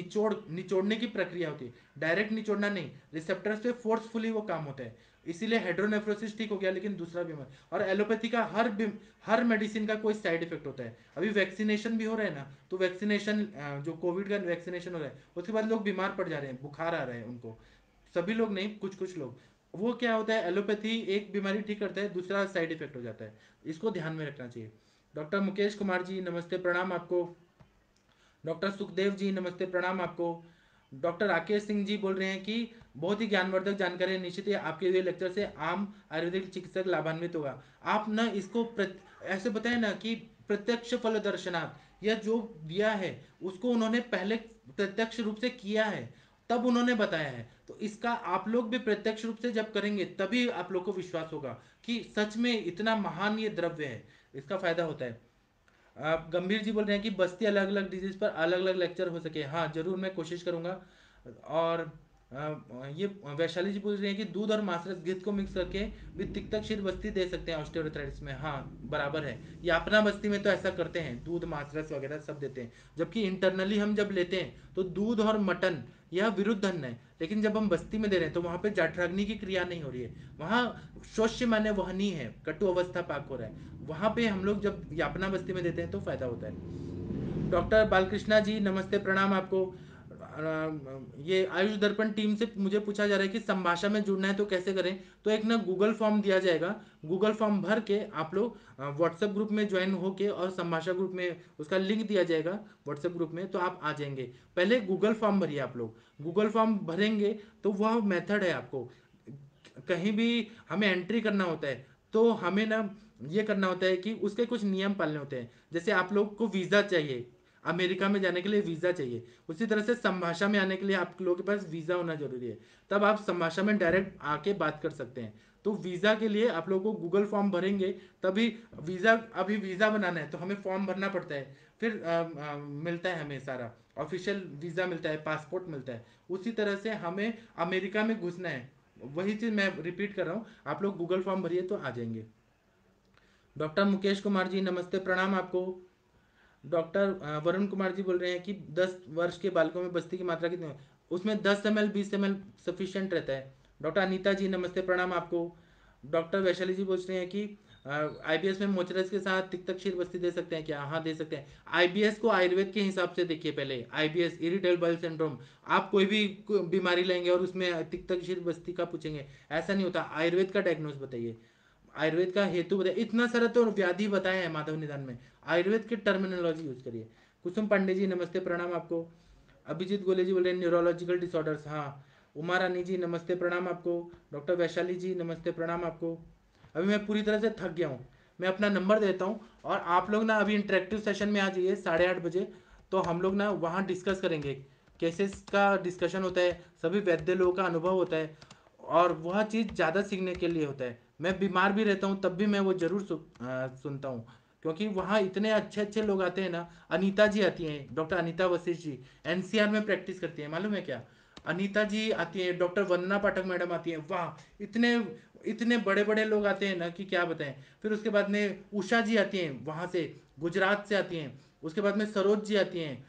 निचोड़ने की प्रक्रिया होती है, डायरेक्ट निचोड़ना नहीं, रिसेप्टर्स पे फोर्सफुली वो काम होता है। इसीलिए हाइड्रोनेफ्रोसिस ठीक हो गया, लेकिन दूसरा बीमार, और एलोपैथी का हर मेडिसिन का कोई साइड इफेक्ट होता है। अभी वैक्सीनेशन भी हो रहा है ना, तो वैक्सीनेशन जो कोविड का वैक्सीनेशन हो रहा है उसके बाद लोग बीमार पड़ जा रहे हैं, बुखार आ रहा है उनको, सभी लोग नहीं, कुछ कुछ लोग। वो क्या होता है, एलोपैथी एक बीमारी ठीक करता है, दूसरा साइड इफेक्ट हो जाता है, इसको ध्यान में रखना चाहिए। डॉक्टर मुकेश कुमार जी नमस्ते प्रणाम आपको। डॉक्टर सुखदेव जी नमस्ते प्रणाम आपको। डॉक्टर राकेश सिंह जी बोल रहे हैं कि बहुत ही ज्ञानवर्धक जानकारी है, निश्चित ही आपके हुए लेक्चर से आम आयुर्वेदिक चिकित्सक लाभान्वित होगा। आप ना इसको ऐसे बताएं ना कि प्रत्यक्ष फल दर्शनार्थ, यह जो दिया है उसको उन्होंने पहले प्रत्यक्ष रूप से किया है, तब उन्होंने बताया है, तो इसका आप लोग भी प्रत्यक्ष रूप से जब करेंगे तभी आप लोग को विश्वास होगा कि सच में इतना महान ये द्रव्य है, इसका फायदा होता है। आप गंभीर जी बोल रहे हैं कि बस्ती अलग अलग डिजीज पर अलग अलग लेक्चर हो सके, हाँ जरूर मैं कोशिश करूंगा। और ये वैशाली जी पूछ रहे हैं कि दूध और मासरस घृत को मिक्स करके भी तिक्तक शीर बस्ती दे सकते हैं ऑस्टियोआर्थराइटिस में? हाँ बराबर है, ये अपना बस्ती में तो ऐसा करते हैं, दूध मासरस वगैरह सब देते हैं, जबकि इंटरनली हम जब लेते हैं तो दूध और मटन यह विरुद्ध अन्न है, लेकिन जब हम बस्ती में दे रहे हैं तो वहाँ पे जाठराग्नि की क्रिया नहीं हो रही है, वहाँ शोष्य माने वहनी है, कटु अवस्था पाक हो रहा है, वहाँ पे हम लोग जब यापना बस्ती में देते हैं तो फायदा होता है। डॉक्टर बालकृष्णा जी नमस्ते प्रणाम आपको। ये आयुष दर्पण टीम से मुझे पूछा जा रहा है कि संभाषा में जुड़ना है तो कैसे करें? तो एक ना गूगल फॉर्म दिया जाएगा, गूगल फॉर्म भर के आप लोग व्हाट्सएप ग्रुप में ज्वाइन होके, और संभाषा ग्रुप में उसका लिंक दिया जाएगा व्हाट्सएप ग्रुप में, तो आप आ जाएंगे। पहले गूगल फॉर्म भरिए आप लोग, गूगल फॉर्म भरेंगे तो वह मेथड है, आपको कहीं भी हमें एंट्री करना होता है तो हमें ना ये करना होता है कि उसके कुछ नियम पालने होते हैं, जैसे आप लोग को वीज़ा चाहिए, अमेरिका में जाने के लिए वीज़ा चाहिए, उसी तरह से संभाषा में आने के लिए आप लोगों के पास वीज़ा होना जरूरी है, तब आप संभाषा में डायरेक्ट आके बात कर सकते हैं। तो वीज़ा के लिए आप लोगों को गूगल फॉर्म भरेंगे तभी वीज़ा, अभी वीज़ा बनाना है तो हमें फॉर्म भरना पड़ता है, फिर मिलता है हमें सारा ऑफिशियल वीज़ा मिलता है, पासपोर्ट मिलता है, उसी तरह से हमें अमेरिका में घुसना है, वही चीज़ मैं रिपीट कर रहा हूँ, आप लोग गूगल फॉर्म भरिए तो आ जाएंगे। डॉक्टर मुकेश कुमार जी नमस्ते प्रणाम आपको। डॉक्टर वरुण कुमार जी बोल रहे हैं कि 10 वर्ष के बालकों में बस्ती की मात्रा कितनी है? उसमें 10 ml 20 ml सफिशियंट रहता है। डॉक्टर अनीता जी नमस्ते प्रणाम आपको। डॉक्टर वैशाली जी पूछ रहे हैं कि आईबीएस में मोचरस के साथ तिक्तक शीर बस्ती दे सकते हैं क्या? हाँ दे सकते हैं। आईबीएस को आयुर्वेद के हिसाब से देखिए पहले। आईबीएस इरिटेबल बाउल सिंड्रोम, आप कोई भी बीमारी लेंगे और उसमें तिक्तक शीर बस्ती का पूछेंगे, ऐसा नहीं होता। आयुर्वेद का डायग्नोस बताइए, आयुर्वेद का हेतु बताइए। इतना सारा तो व्याधि बताए हैं माधव निदान में, आयुर्वेद की टर्मिनोलॉजी यूज करिए। कुसुम पांडे जी नमस्ते प्रणाम आपको। अभिजीत गोले जी बोल रहे हैं न्यूरोलॉजिकल डिसऑर्डर्स, हाँ। उमा रानी जी नमस्ते प्रणाम आपको। डॉक्टर वैशाली जी नमस्ते प्रणाम आपको। अभी मैं पूरी तरह से थक गया हूँ, मैं अपना नंबर देता हूँ और आप लोग ना अभी इंटरेक्टिव सेशन में आ जाइए 8:30 बजे। तो हम लोग ना वहाँ डिस्कस करेंगे, केसेस का डिस्कशन होता है, सभी वैद्य लोगों का अनुभव होता है और वह चीज़ ज़्यादा सीखने के लिए होता है। मैं बीमार भी रहता हूँ तब भी मैं वो जरूर सुनता हूँ, क्योंकि वहाँ इतने अच्छे अच्छे लोग आते हैं ना। अनीता जी आती हैं, डॉक्टर अनीता वशिष्ठ जी एनसीआर में प्रैक्टिस करती हैं, मालूम है क्या? अनीता जी आती हैं, डॉक्टर वंदना पाठक मैडम आती हैं, वाह इतने इतने बड़े बड़े लोग आते हैं ना कि क्या बताएं। फिर उसके बाद में उषा जी आती हैं वहाँ से, गुजरात से आती हैं। उसके बाद में सरोज जी आती हैं,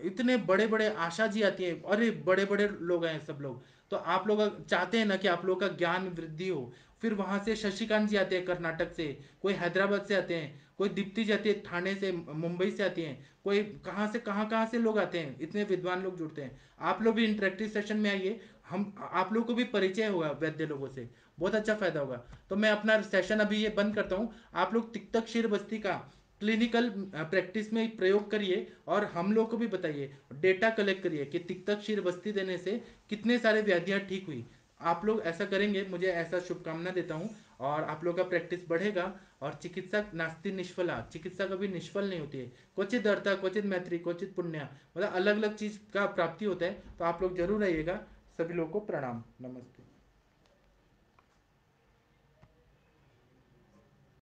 इतने बड़े बड़े आशा जी आती हैं, अरे बड़े बड़े लोग हैं सब लोग। तो आप लोग चाहते हैं ना कि आप लोग का ज्ञान वृद्धि हो। फिर वहाँ से शशिकांत जी आते हैं कर्नाटक से, कोई हैदराबाद से आते हैं, कोई दीप्ति जी आती है ठाणे से, मुंबई से आती हैं, कोई कहाँ से लोग आते हैं, इतने विद्वान लोग जुड़ते हैं। आप लोग भी इंटरेक्टिव सेशन में आइए, हम आप लोग को भी परिचय होगा वैद्य लोगों से, बहुत अच्छा फायदा होगा। तो मैं अपना सेशन अभी ये बंद करता हूँ। आप लोग तिक्तक शीर बस्ती का क्लिनिकल प्रैक्टिस में प्रयोग करिए और हम लोग को भी बताइए, डेटा कलेक्ट करिए कि तिक्तक शीर बस्ती देने से कितने सारे व्याधियाँ ठीक हुई। आप लोग ऐसा करेंगे, मुझे ऐसा शुभकामना देता हूँ। और आप लोग का प्रैक्टिस बढ़ेगा। और चिकित्सक नास्ति निष्फला, चिकित्सा कभी निष्फल नहीं होती है। क्वचित अर्था क्वचित मैत्री क्वचित पुण्य, मतलब अलग अलग चीज का प्राप्ति होता है। तो आप लोग जरूर आइएगा। सभी लोग को प्रणाम, नमस्ते।